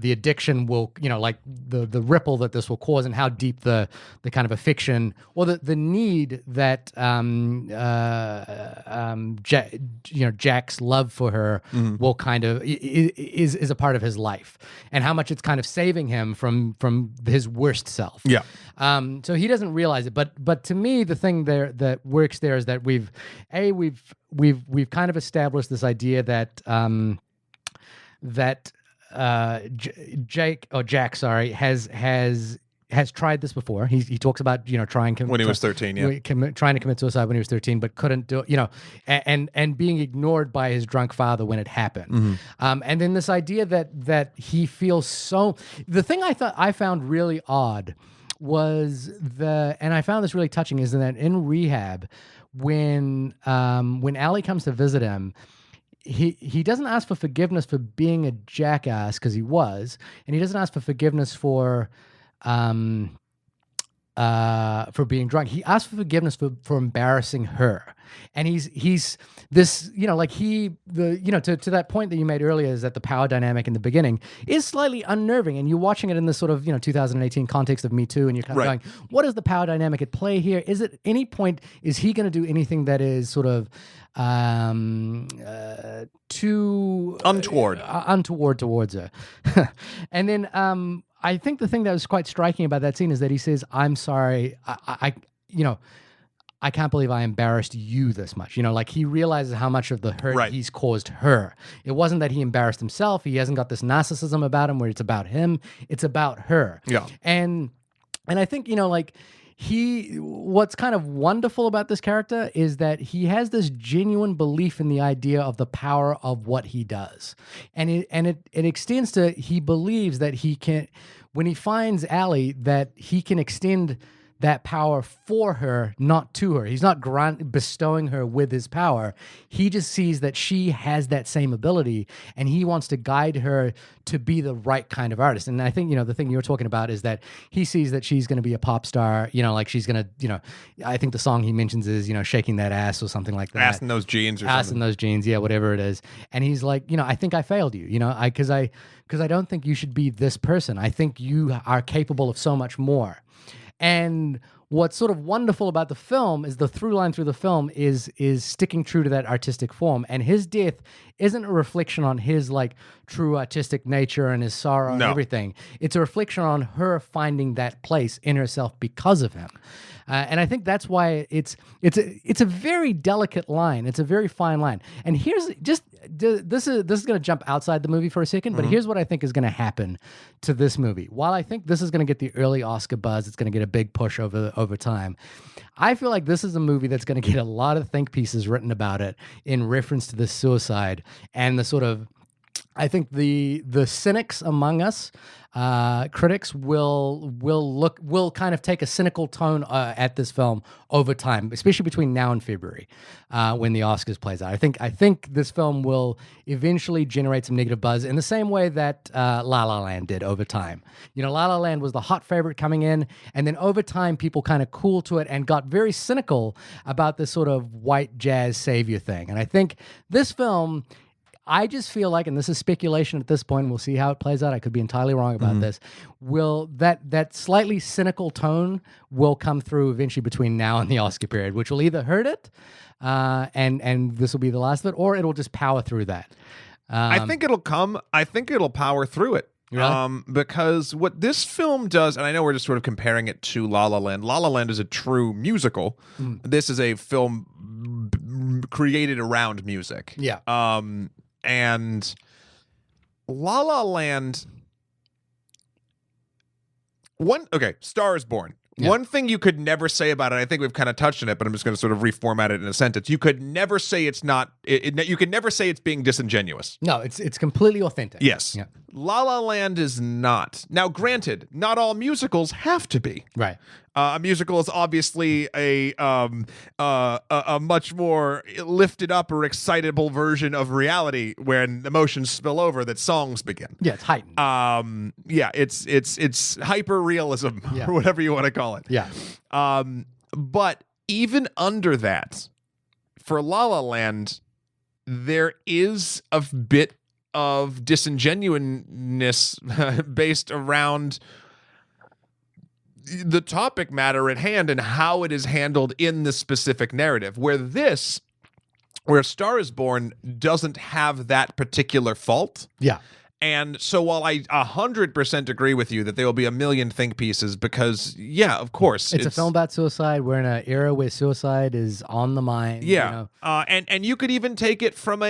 addiction will, like the ripple that this will cause, and how deep the kind of affection, or the need that Jack's love for her will kind of is a part of his life, and how much it's kind of saving him from his worst self. Yeah. So he doesn't realize it, but to me, the thing there that works there is that we've kind of established this idea that Jack, has tried this before. He talks about trying when he was 13, trying to commit suicide when he was 13, but couldn't do it. And being ignored by his drunk father when it happened. And then this idea that he feels so. The thing I found really odd was and I found this really touching, is that in rehab, when Allie comes to visit him, he doesn't ask for forgiveness for being a jackass, because he was, and he doesn't ask for forgiveness for being drunk. He asks for forgiveness for embarrassing her. And he's this, to that point that you made earlier, is that the power dynamic in the beginning is slightly unnerving, and you're watching it in this sort of 2018 context of Me Too, and you're kind of going, what is the power dynamic at play here? Is it any point, is he going to do anything that is sort of too untoward towards her? And then I think the thing that was quite striking about that scene is that he says, I'm sorry, I can't believe I embarrassed you this much. Like he realizes how much of the hurt he's caused her. It wasn't that he embarrassed himself. He hasn't got this narcissism about him where it's about him. It's about her. Yeah. And I think, what's kind of wonderful about this character is that he has this genuine belief in the idea of the power of what he does. And it extends to, he believes that he can, when he finds Allie, that he can extend that power for her, not to her. He's not bestowing her with his power. He just sees that she has that same ability, and he wants to guide her to be the right kind of artist. And I think, the thing you're talking about is that he sees that she's going to be a pop star, like she's going to, I think the song he mentions is, shaking that ass or something like that. Ass in those jeans or something. Ass in those jeans, yeah, whatever it is. And he's like, I think I failed you, because I don't think you should be this person. I think you are capable of so much more. And what's sort of wonderful about the film is the through line through the film is sticking true to that artistic form. And his death isn't a reflection on his like true artistic nature and his sorrow and everything. It's a reflection on her finding that place in herself because of him. And I think that's why it's a very delicate line. It's a very fine line. And here's just this is going to jump outside the movie for a second, but here's what I think is going to happen to this movie. While I think this is going to get the early Oscar buzz, it's going to get a big push over time. I feel like this is a movie that's going to get a lot of think pieces written about it in reference to this suicide and the sort of, I think the cynics among us, critics will kind of take a cynical tone at this film over time, especially between now and February, when the Oscars plays out. I think this film will eventually generate some negative buzz in the same way that La La Land did over time. You know, La La Land was the hot favorite coming in, and then over time people kind of cooled to it and got very cynical about this sort of white jazz savior thing. And I think this film, I just feel like, and this is speculation at this point, we'll see how it plays out. I could be entirely wrong about this. That slightly cynical tone will come through eventually between now and the Oscar period, which will either hurt it, and this will be the last of it, or it'll just power through that. I think it'll come. I think it'll power through it. Really? Because what this film does, and I know we're just sort of comparing it to La La Land. La La Land is a true musical. This is a film created around music. Yeah. And La La Land, Star is Born. Yeah. One thing you could never say about it, I think we've kind of touched on it, but I'm just going to sort of reformat it in a sentence. You could never say it's not. You can never say it's being disingenuous. No, it's completely authentic. Yes. Yeah. La La Land is not. Now, granted, not all musicals have to be. Right. A musical is obviously a much more lifted up or excitable version of reality when emotions spill over that songs begin. Yeah, it's heightened. It's hyper realism or whatever you want to call it. Yeah. But even under that, for La La Land, there is a bit of disingenuousness based around the topic matter at hand and how it is handled in the specific narrative, where Star is Born doesn't have that particular fault. Yeah. And so while I 100% agree with you that there will be a million think pieces, because of course it's a film about suicide. We're in an era where suicide is on the mind. Yeah. And you could even take it from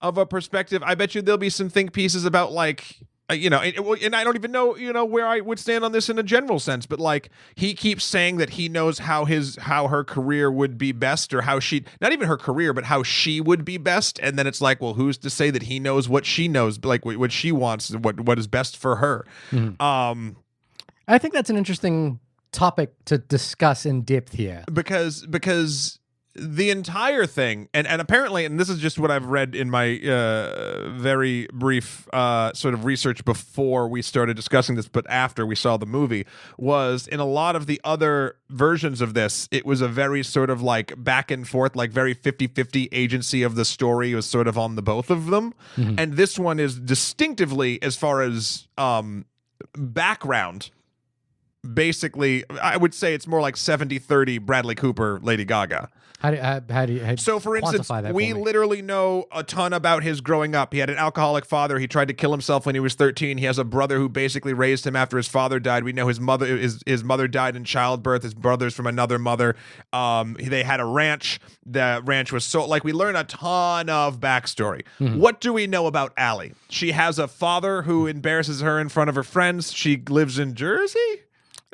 of a perspective. I bet you there'll be some think pieces about like, and I don't even know, where I would stand on this in a general sense, but like he keeps saying that he knows how her career would be best, or how not even her career, but how she would be best. And then it's like, well, who's to say that he knows what she knows, like what she wants, what is best for her. Mm-hmm. I think that's an interesting topic to discuss in depth here. Because the entire thing, and apparently, and this is just what I've read in my very brief sort of research before we started discussing this, but after we saw the movie, was in a lot of the other versions of this, it was a very sort of like back and forth, like very 50-50 agency of the story was sort of on the both of them. Mm-hmm. And this one is distinctively, as far as background, basically, I would say it's more like 70-30 Bradley Cooper, Lady Gaga. How do you so, for instance, we literally know a ton about his growing up. He had an alcoholic father. He tried to kill himself when he was 13. He has a brother who basically raised him after his father died. We know his mother died in childbirth. His brother's from another mother. They had a ranch. The ranch was sold. Like, we learn a ton of backstory. Mm-hmm. What do we know about Allie? She has a father who embarrasses her in front of her friends. She lives in Jersey?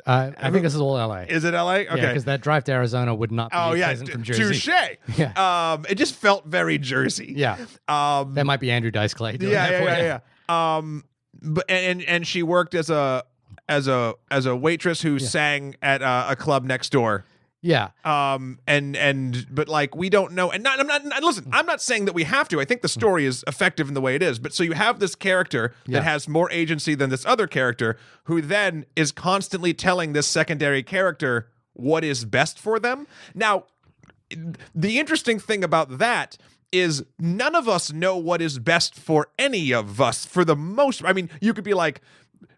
I think this is all LA. Is it LA? Okay. Yeah, because that drive to Arizona would not be present from Jersey. Touche. Yeah. It just felt very Jersey. Yeah. That might be Andrew Dice Clay doing that for you. But and she worked as a waitress who sang at a club next door. Yeah. But like, we don't know, and listen, I'm not saying that we have to. I think the story is effective in the way it is. But so you have this character that has more agency than this other character, who then is constantly telling this secondary character what is best for them. Now, the interesting thing about that is none of us know what is best for any of us for the most. I mean, you could be like,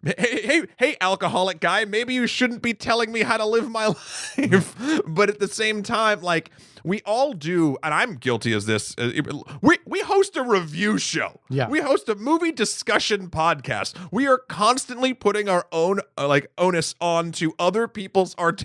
hey, alcoholic guy, maybe you shouldn't be telling me how to live my life. But at the same time, like, we all do, and I'm guilty as this. We host a review show. Yeah. We host a movie discussion podcast. We are constantly putting our own onus onto other people's art.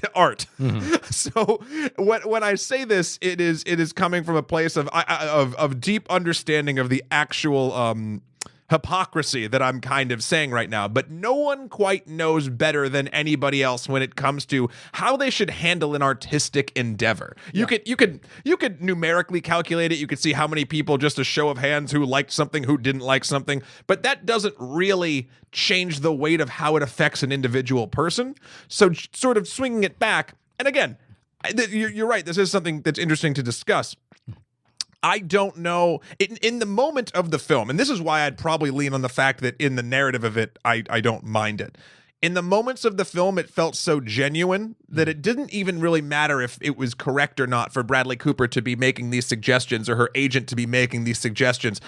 So when I say this, it is coming from a place of deep understanding of the actual hypocrisy that I'm kind of saying right now, but no one quite knows better than anybody else when it comes to how they should handle an artistic endeavor. You could numerically calculate it. You could see how many people, just a show of hands, who liked something, who didn't like something, but that doesn't really change the weight of how it affects an individual person. So sort of swinging it back, and again, you're right, this is something that's interesting to discuss. I don't know, in the moment of the film, and this is why I'd probably lean on the fact that in the narrative of it, I don't mind it. In the moments of the film, it felt so genuine that it didn't even really matter if it was correct or not for Bradley Cooper to be making these suggestions or her agent to be making these suggestions.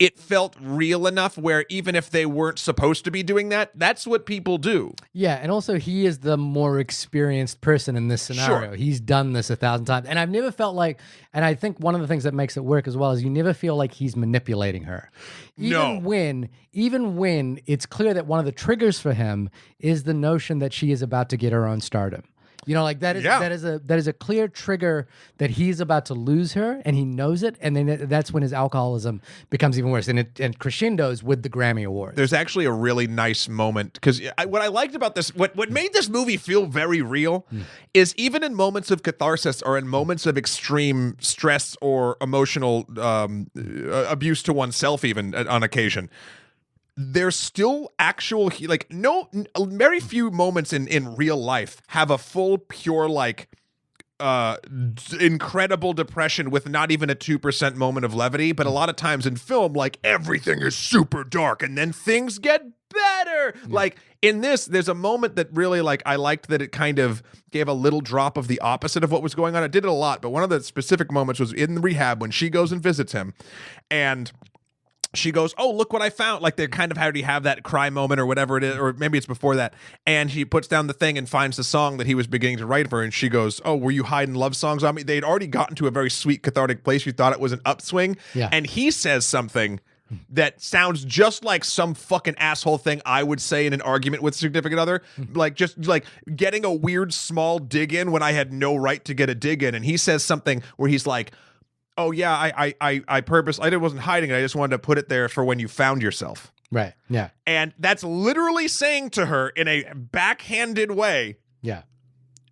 It felt real enough where even if they weren't supposed to be doing that, that's what people do. Yeah, and also he is the more experienced person in this scenario. Sure. He's done this 1,000 times. And I've never felt like, and I think one of the things that makes it work as well is you never feel like he's manipulating her. Even when it's clear that one of the triggers for him is the notion that she is about to get her own stardom. You know, like that is a clear trigger that he's about to lose her, and he knows it, and then that's when his alcoholism becomes even worse, and it crescendos with the Grammy Awards. There's actually a really nice moment, because what I liked about this, what made this movie feel very real, is even in moments of catharsis or in moments of extreme stress or emotional abuse to oneself, even on occasion, there's still actual, like, very few moments in real life have a full, pure, like, incredible depression with not even a 2% moment of levity. But a lot of times in film, like, everything is super dark and then things get better. Like, in this, there's a moment that really, like, I liked that it kind of gave a little drop of the opposite of what was going on. It did it a lot, but one of the specific moments was in the rehab when she goes and visits him, and she goes, "Oh, look what I found." Like, they're kind of already have that cry moment or whatever it is, or maybe it's before that. And he puts down the thing and finds the song that he was beginning to write for her. And she goes, "Oh, were you hiding love songs on me?" They'd already gotten to a very sweet, cathartic place. You thought it was an upswing. Yeah. And he says something that sounds just like some fucking asshole thing I would say in an argument with a significant other. Like, just like getting a weird small dig in when I had no right to get a dig in. And he says something where he's like, "Oh yeah, I wasn't hiding it. I just wanted to put it there for when you found yourself." Right. Yeah. And that's literally saying to her in a backhanded way, Yeah.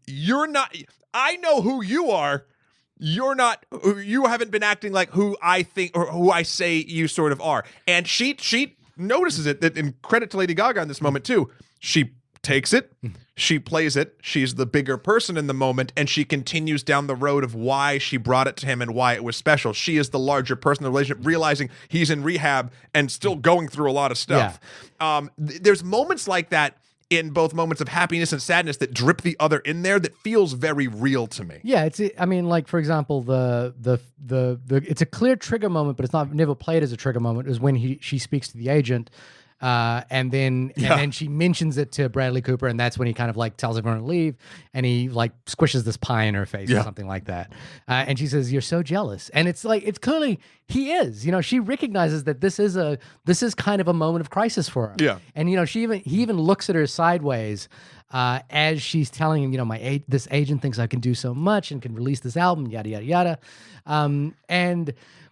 "You're not, I know who you are. You haven't been acting like who I think or who I say you sort of are." And she notices it, that, and credit to Lady Gaga in this moment too. She takes it, she plays it, she's the bigger person in the moment, and she continues down the road of why she brought it to him and why it was special. She is the larger person in the relationship, realizing he's in rehab and still going through a lot of stuff. Yeah. There's moments like that in both moments of happiness and sadness that drip the other in there that feels very real to me. Yeah, I mean, like, for example, the it's a clear trigger moment, but it's never played as a trigger moment, is when she speaks to the agent. And then she mentions it to Bradley Cooper, and that's when he kind of like tells everyone to leave, and he like squishes this pie in her face or something like that. And she says, "You're so jealous," and it's like, it's clearly he is. You know, she recognizes that this is kind of a moment of crisis for her. Yeah, and you know, he even looks at her sideways. As she's telling him, you know, this agent thinks I can do so much and can release this album, yada yada yada.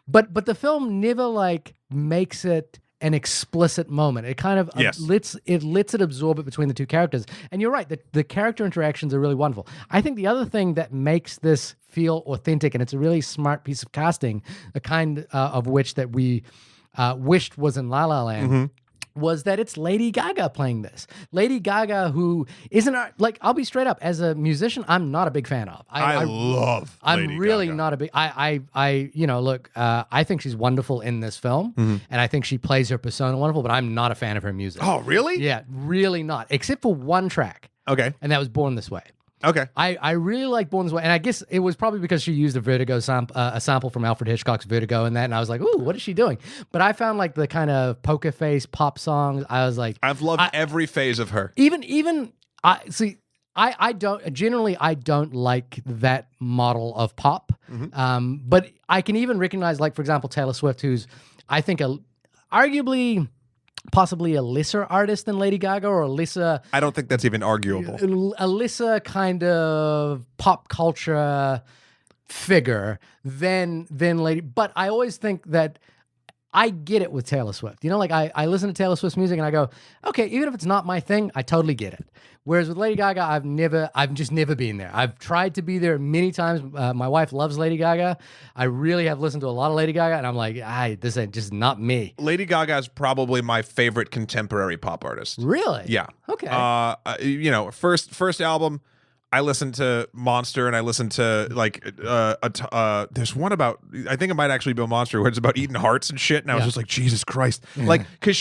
But the film never like makes it an explicit moment. It kind of lets it absorb it between the two characters. And you're right, the character interactions are really wonderful. I think the other thing that makes this feel authentic, and it's a really smart piece of casting, the kind of which that we wished was in La La Land, was that it's Lady Gaga playing this. Lady Gaga, who isn't, like, I'll be straight up, as a musician, I'm not a big fan of. I love Lady I'm really Gaga. not a big, I think she's wonderful in this film, and I think she plays her persona wonderful, but I'm not a fan of her music. Oh, really? Yeah, really not, except for one track. Okay. And that was Born This Way. Okay. I really like Born This Way, and I guess it was probably because she used a sample from Alfred Hitchcock's Vertigo and that, and I was like, ooh, what is she doing? But I found like the kind of poker face pop songs. I was like, I've loved every phase of her. even I see. I don't like that model of pop. But I can even recognize, like, for example, Taylor Swift, who's, I think, arguably possibly a lesser artist than Lady Gaga, or a lesser... I don't think that's even arguable. A lesser kind of pop culture figure than Lady... But I always think that I get it with Taylor Swift. You know, like, I listen to Taylor Swift's music and I go, okay, even if it's not my thing, I totally get it. Whereas with Lady Gaga, I've just never been there. I've tried to be there many times. My wife loves Lady Gaga. I really have listened to a lot of Lady Gaga, and I'm like, this ain't just not me. Lady Gaga is probably my favorite contemporary pop artist. Really? Yeah. Okay. You know, first album, I listened to Monster, and I listened to like there's one about, I think it might actually be a Monster, where it's about eating hearts and shit, and I was just like, Jesus Christ, like, because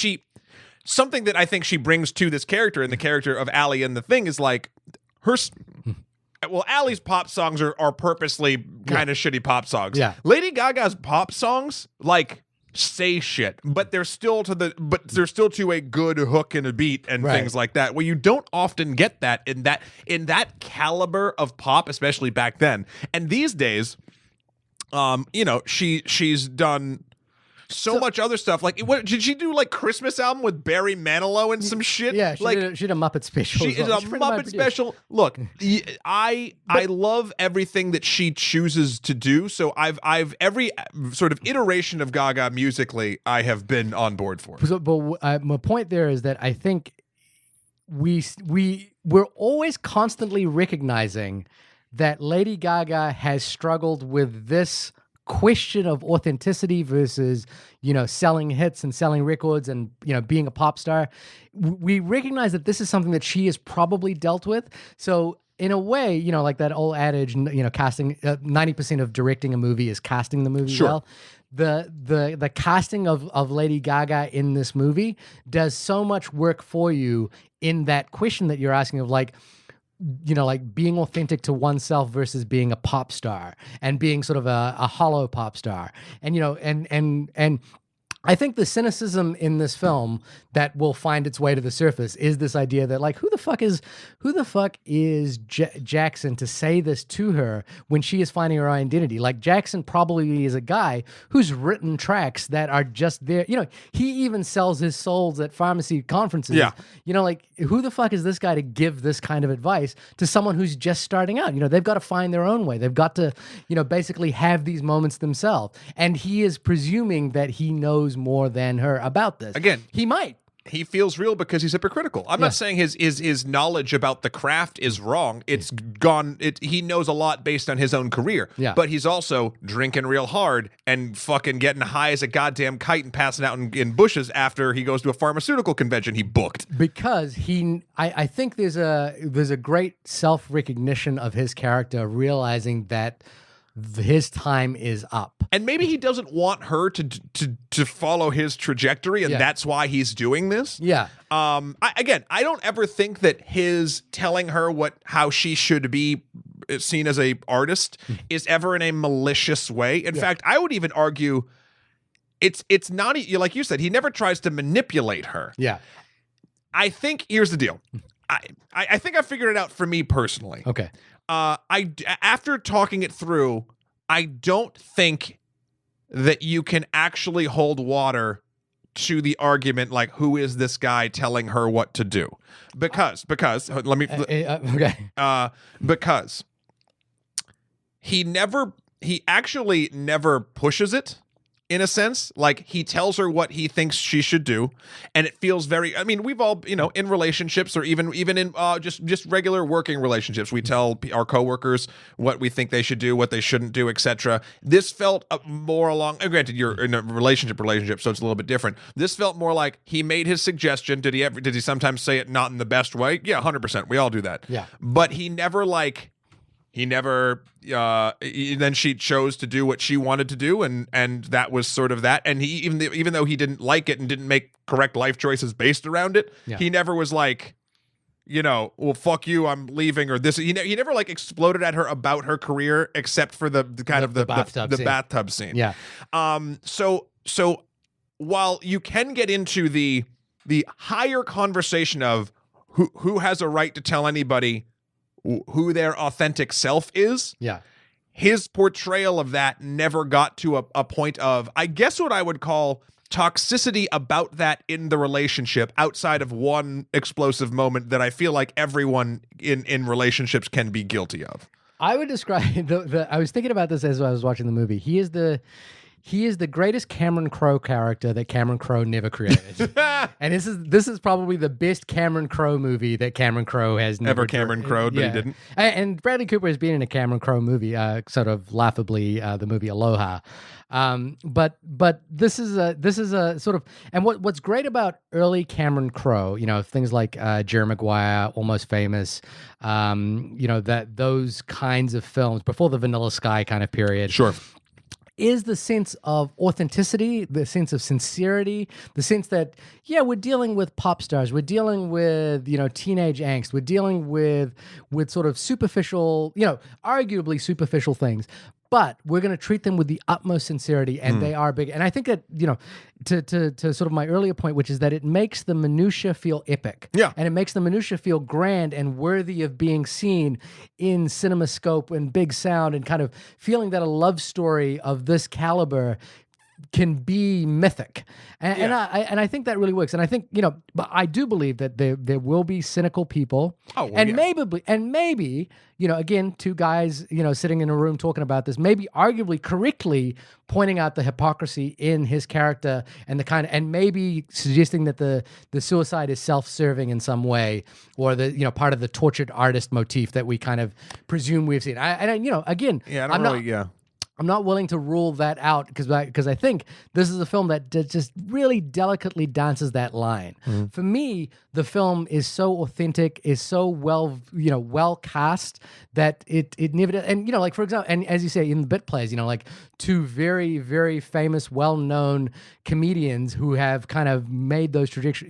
something that I think she brings to this character, and the character of Allie in The Thing, is like Allie's pop songs are purposely kind of shitty pop songs. Yeah. Lady Gaga's pop songs, like, say shit, but they're still to a good hook and a beat and things like that. Well, you don't often get that in that caliber of pop, especially back then. And these days, you know, she's done so much other stuff. Like, what did she do? Like, Christmas album with Barry Manilow and some shit. Yeah, she did a Muppet special. She is a Muppet special. Look, I love everything that she chooses to do. So I've every sort of iteration of Gaga musically, I have been on board for. But my point there is that I think we're always constantly recognizing that Lady Gaga has struggled with this question of authenticity versus, you know, selling hits and selling records and, you know, being a pop star. We recognize that this is something that she has probably dealt with. So in a way, you know, like that old adage, you know, casting 90% of directing a movie is casting the movie well. The casting of Lady Gaga in this movie does so much work for you in that question that you're asking of, like, you know, like being authentic to oneself versus being a pop star and being sort of a hollow pop star. And, you know, and I think the cynicism in this film that will find its way to the surface is this idea that, like, who the fuck is Jackson to say this to her when she is finding her identity? Like, Jackson probably is a guy who's written tracks that are just there. You know, he even sells his souls at pharmacy conferences. Yeah. You know, like, who the fuck is this guy to give this kind of advice to someone who's just starting out? You know, they've got to find their own way. They've got to, you know, basically have these moments themselves. And he is presuming that he knows more than her about this. Again, he might. He feels real because he's hypocritical. I'm not saying his knowledge about the craft is wrong. It's gone. He knows a lot based on his own career. Yeah. But he's also drinking real hard and fucking getting high as a goddamn kite and passing out in bushes after he goes to a pharmaceutical convention he booked. Because I think there's a great self-recognition of his character, realizing that his time is up. And maybe he doesn't want her to follow his trajectory, and that's why he's doing this. Yeah. I don't ever think that his telling her how she should be seen as a artist is ever in a malicious way. In fact, I would even argue it's not, like you said, he never tries to manipulate her. Yeah. I think here's the deal. I think I figured it out for me personally. Okay. After talking it through, I don't think that you can actually hold water to the argument, like, who is this guy telling her what to do? Because let me because he actually never pushes it. In a sense, like, he tells her what he thinks she should do, and it feels very, I mean, we've all, you know, in relationships, or even in just regular working relationships, we tell our coworkers what we think they should do, what they shouldn't do, etc. This felt more along, and granted, you're in a relationship, so it's a little bit different. This felt more like he made his suggestion. Did he sometimes say it not in the best way? Yeah, 100%. We all do that. Yeah. But he never then she chose to do what she wanted to do, and that was sort of that. And he, even though he didn't like it and didn't make correct life choices based around it, he never was like, well, fuck you, I'm leaving, or this. He never like exploded at her about her career, except for the kind of the bathtub scene. Yeah. So while you can get into the higher conversation of who has a right to tell anybody who their authentic self is, yeah, his portrayal of that never got to a point of, I guess, what I would call toxicity about that in the relationship, outside of one explosive moment that I feel like everyone in relationships can be guilty of. I would describe I was thinking about this as I was watching the movie. He is the greatest Cameron Crowe character that Cameron Crowe never created. And this is probably the best Cameron Crowe movie that Cameron Crowe has never Cameron Crowe'd, but he didn't. And Bradley Cooper has been in a Cameron Crowe movie, sort of laughably, the movie Aloha. But this is a sort of, and what's great about early Cameron Crowe, things like Jerry Maguire, Almost Famous, that those kinds of films before the Vanilla Sky kind of period. Sure. Is the sense of authenticity, the sense of sincerity, the sense that, we're dealing with pop stars, we're dealing with, teenage angst, we're dealing with sort of superficial, arguably superficial things, but we're going to treat them with the utmost sincerity, and they are big. And I think that, to sort of my earlier point, which is that it makes the minutia feel epic. Yeah. And it makes the minutia feel grand and worthy of being seen in CinemaScope and big sound, and kind of feeling that a love story of this caliber can be mythic. And I think that really works. And I think, but I do believe that there will be cynical people. Oh, well, and maybe, again, two guys, sitting in a room talking about this, maybe arguably correctly pointing out the hypocrisy in his character and maybe suggesting that the suicide is self-serving in some way, or the, part of the tortured artist motif that we kind of presume we've seen. I'm not willing to rule that out because I think this is a film that just really delicately dances that line. For me, the film is so authentic, is so well cast that it never does. And like, for example, and as you say in the bit plays, like two very, very famous, well-known comedians who have kind of made those trajectory,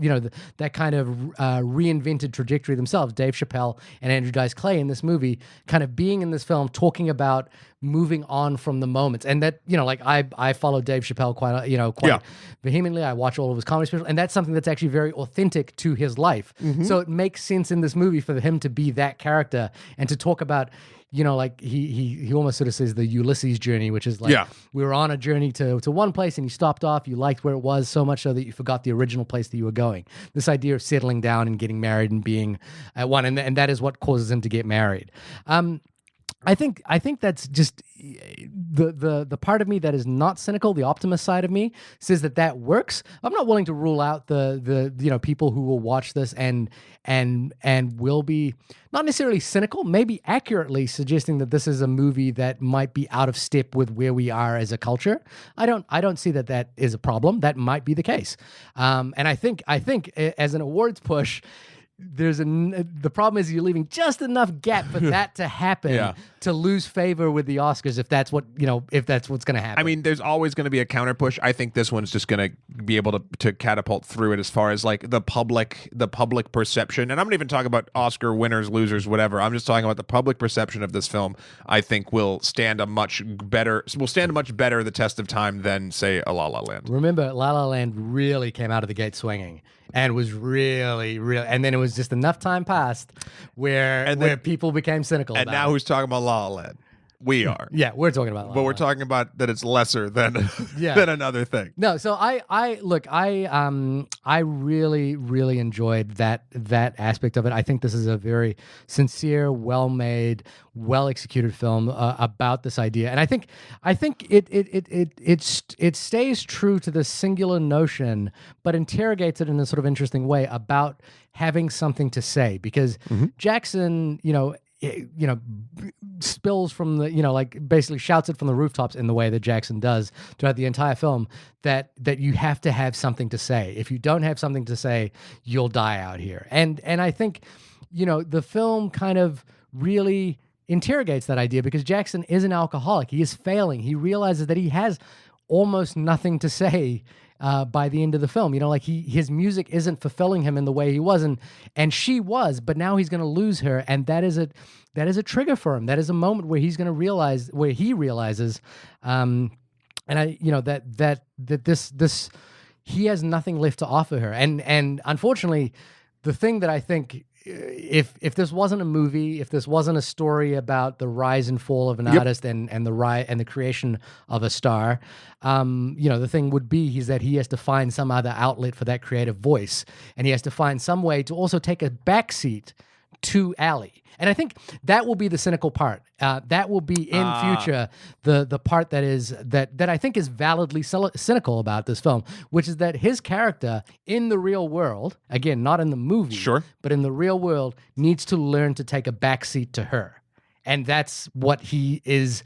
that kind of reinvented trajectory themselves, Dave Chappelle and Andrew Dice Clay in this movie, kind of being in this film, talking about moving on from the moments. And that, like I follow Dave Chappelle quite vehemently. I watch all of his comedy specials, and that's something that's actually very authentic to his life. So it makes sense in this movie for him to be that character and to talk about, like he almost sort of says the Ulysses journey, which is like, we were on a journey to one place and you stopped off, you liked where it was so much so that you forgot the original place that you were going. This idea of settling down and getting married and being at one, and that is what causes him to get married. I think that's just the part of me that is not cynical. The optimist side of me says that works. I'm not willing to rule out the people who will watch this and will be not necessarily cynical, maybe accurately suggesting that this is a movie that might be out of step with where we are as a culture. I don't see that is a problem. That might be the case. And I think as an awards push, the problem is you're leaving just enough gap for that to happen to lose favor with the Oscars if that's what's going to happen. I mean, there's always going to be a counter push. I think this one's just going to be able to catapult through it as far as like the public perception. And I'm not even talking about Oscar winners, losers, whatever. I'm just talking about the public perception of this film. I think will stand much better the test of time than say a La La Land. Remember, La La Land really came out of the gate swinging. And was really, and then it was just enough time passed where people became cynical. And now who's talking about La La Land? We are. Yeah, we're talking about La La But we're Land. talking about that it's lesser than than another thing. No, so I really, really enjoyed that aspect of it. I think this is a very sincere, well-made, well-executed film about this idea, and I think it stays true to the singular notion, but interrogates it in a sort of interesting way about having something to say. Because Jackson, spills from the, like basically shouts it from the rooftops in the way that Jackson does throughout the entire film, that you have to have something to say. If you don't have something to say, you'll die out here. And I think, the film kind of really interrogates that idea, because Jackson is an alcoholic. He is failing. He realizes that he has almost nothing to say by the end of the film. You know, like his music isn't fulfilling him in the way he was, and she was, but now he's going to lose her, and that is a trigger for him. That is a moment where he's going to realize, where he realizes, and I, you know, that this he has nothing left to offer her, and unfortunately, the thing that I think, if this wasn't a movie, if this wasn't a story about the rise and fall of an artist and the creation of a star, you know, the thing would be is that he has to find some other outlet for that creative voice, and he has to find some way to also take a backseat to Allie. And I think that will be the cynical part. That will be in future the part that I think is validly cynical about this film, which is that his character in the real world, again, not in the movie, but in the real world, needs to learn to take a backseat to her. And that's what he is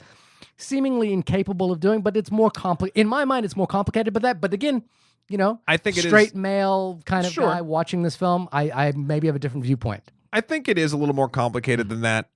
seemingly incapable of doing, but it's more complicated. In my mind, it's more complicated, but again, you know, I think straight male kind of guy watching this film, I maybe have a different viewpoint. I think it is a little more complicated than that,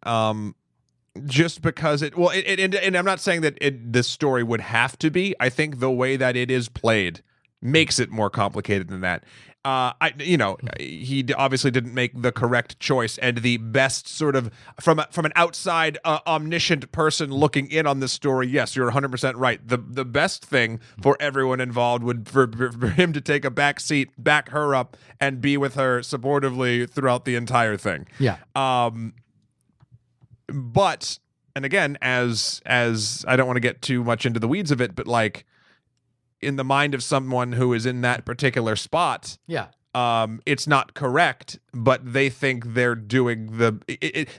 just because and I'm not saying that this story would have to be. I think the way that it is played makes it more complicated than that. He obviously didn't make the correct choice, and the best sort of from an outside omniscient person looking in on this story. Yes, you're 100% right. The best thing for everyone involved would for him to take a back seat, back her up, and be with her supportively throughout the entire thing. Yeah. But and again, as I don't want to get too much into the weeds of it, but like, in the mind of someone who is in that particular spot, it's not correct, but they think they're doing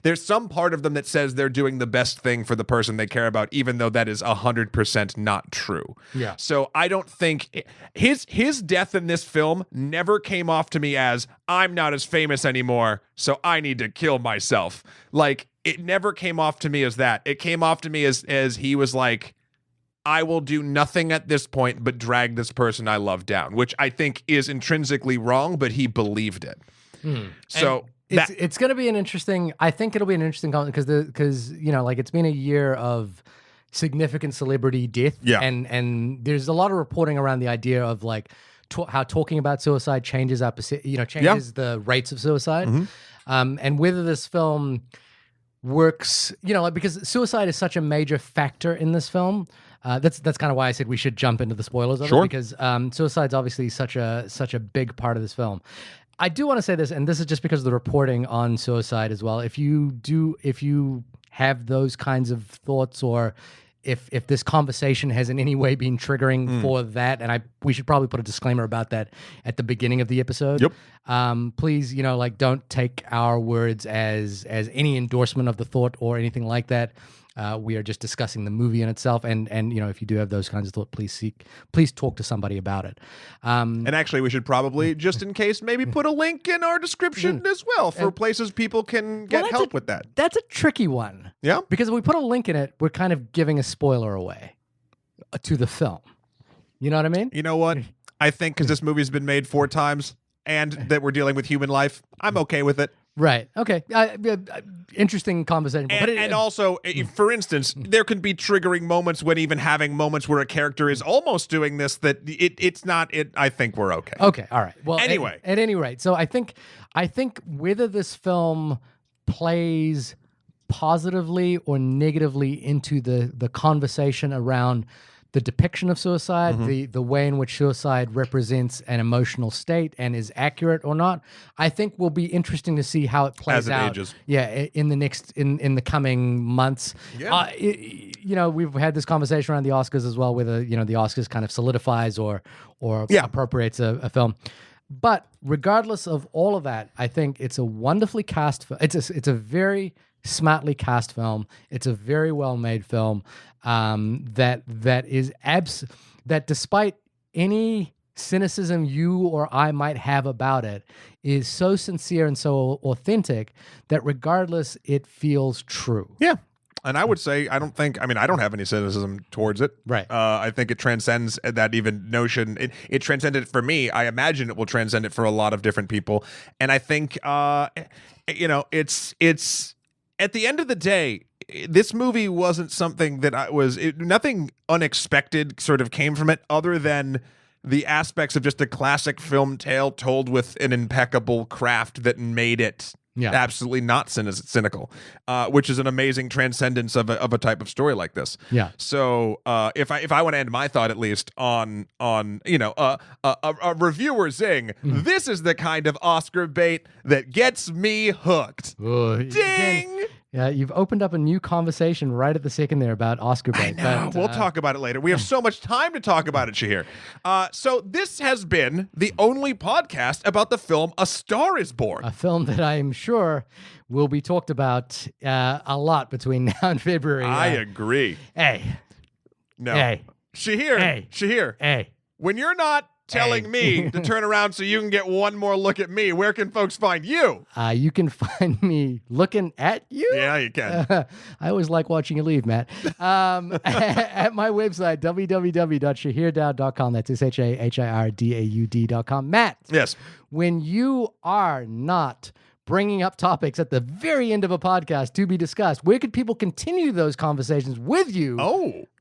there's some part of them that says they're doing the best thing for the person they care about, even though that is 100% not true. Yeah. So I don't think his death in this film never came off to me as, I'm not as famous anymore, so I need to kill myself. Like, it never came off to me as that. It came off to me as he was like, I will do nothing at this point but drag this person I love down, which I think is intrinsically wrong, but he believed it. So it's going to be an interesting. I think it'll be an interesting because you know, like, it's been a year of significant celebrity death, and there's a lot of reporting around the idea of like how talking about suicide changes the rates of suicide, and whether this film works, you know, like, because suicide is such a major factor in this film. That's kind of why I said we should jump into the spoilers of it, because suicide's obviously such a big part of this film. I do want to say this, and this is just because of the reporting on suicide as well. If you have those kinds of thoughts, or if this conversation has in any way been triggering for that, and we should probably put a disclaimer about that at the beginning of the episode. Please, you know, like, don't take our words as any endorsement of the thought or anything like that. We are just discussing the movie in itself, and you know, if you do have those kinds of thoughts, please talk to somebody about it. And actually, we should probably, just in case, maybe put a link in our description as well for places people can get help with that. That's a tricky one. Yeah, because if we put a link in it, we're kind of giving a spoiler away to the film. You know what I mean? You know what? I think because this movie's been made 4 times and that we're dealing with human life, I'm okay with it. Right. Okay. Interesting conversation. And also, for instance, there can be triggering moments when even having moments where a character is almost doing this, that it's not it. I think we're okay. Okay. All right. Well, anyway, at any rate, so I think whether this film plays positively or negatively into the conversation around the depiction of suicide, the way in which suicide represents an emotional state and is accurate or not, I think will be interesting to see how it plays out. Ages. Yeah, in the coming months. Yeah. You know, we've had this conversation around the Oscars as well, whether, you know, the Oscars kind of solidifies or appropriates a film. But regardless of all of that, I think it's a wonderfully cast. It's a very smartly cast film. It's a very well made film. That despite any cynicism you or I might have about it, is so sincere and so authentic that regardless, it feels true. Yeah. And I would say, I don't have any cynicism towards it. Right. I think it transcends that even notion. It transcended it for me. I imagine it will transcend it for a lot of different people. And I think, you know, it's at the end of the day, this movie wasn't something that nothing unexpected sort of came from it, other than the aspects of just a classic film tale told with an impeccable craft that made it absolutely not cynical, which is an amazing transcendence of a type of story like this. Yeah. So if I want to end my thought at least on a reviewer zing, this is the kind of Oscar bait that gets me hooked. Ding. Again, yeah, you've opened up a new conversation right at the second there about Oscar bait. But, we'll talk about it later. We have so much time to talk about it, Shahir. So this has been the only podcast about the film A Star Is Born. A film that I'm sure will be talked about a lot between now and February. I agree. Hey. No. Hey. Shahir. Hey. Shahir. Hey. When you're not telling me to turn around so you can get one more look at me, where can folks find you? You can find me looking at you. Yeah, you can. I always like watching you leave, Matt. At my website, www.shahirdaud.com. That's SHAHIRDAUD.com. Matt. Yes. When you are not bringing up topics at the very end of a podcast to be discussed, where could people continue those conversations with you?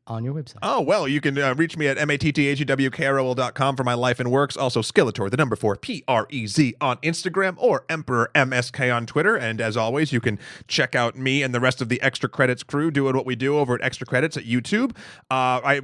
On your website. Oh, well, you can reach me at matthewkrol.com for my life and works. Also, Skeletor, the number 4, PREZ on Instagram, or Emperor MSK on Twitter. And as always, you can check out me and the rest of the Extra Credits crew doing what we do over at Extra Credits at YouTube.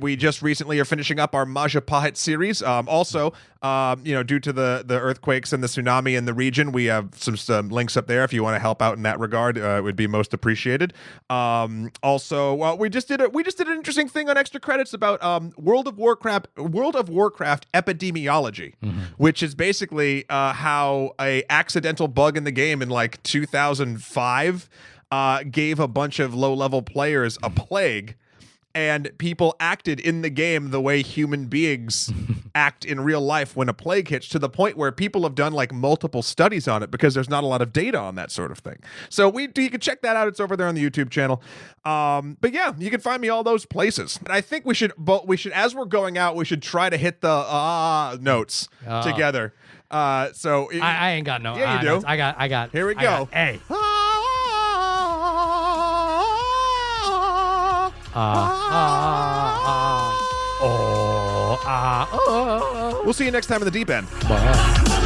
We just recently are finishing up our Majapahit series. Also, due to the earthquakes and the tsunami in the region, we have some links up there if you want to help out in that regard. It would be most appreciated. Also, we just did an interesting thing on Extra Credits about World of Warcraft epidemiology, which is basically how a accidental bug in the game in like 2005 gave a bunch of low-level players a plague, and people acted in the game the way human beings act in real life when a plague hits, to the point where people have done like multiple studies on it because there's not a lot of data on that sort of thing. So you can check that out. It's over there on the YouTube channel. But yeah, you can find me all those places. And I think we should, as we're going out, we should try to hit the notes together. So I ain't got no. Yeah, you do. Notes. I got. Here we go. Hey. We'll see you next time in the deep end. Bye.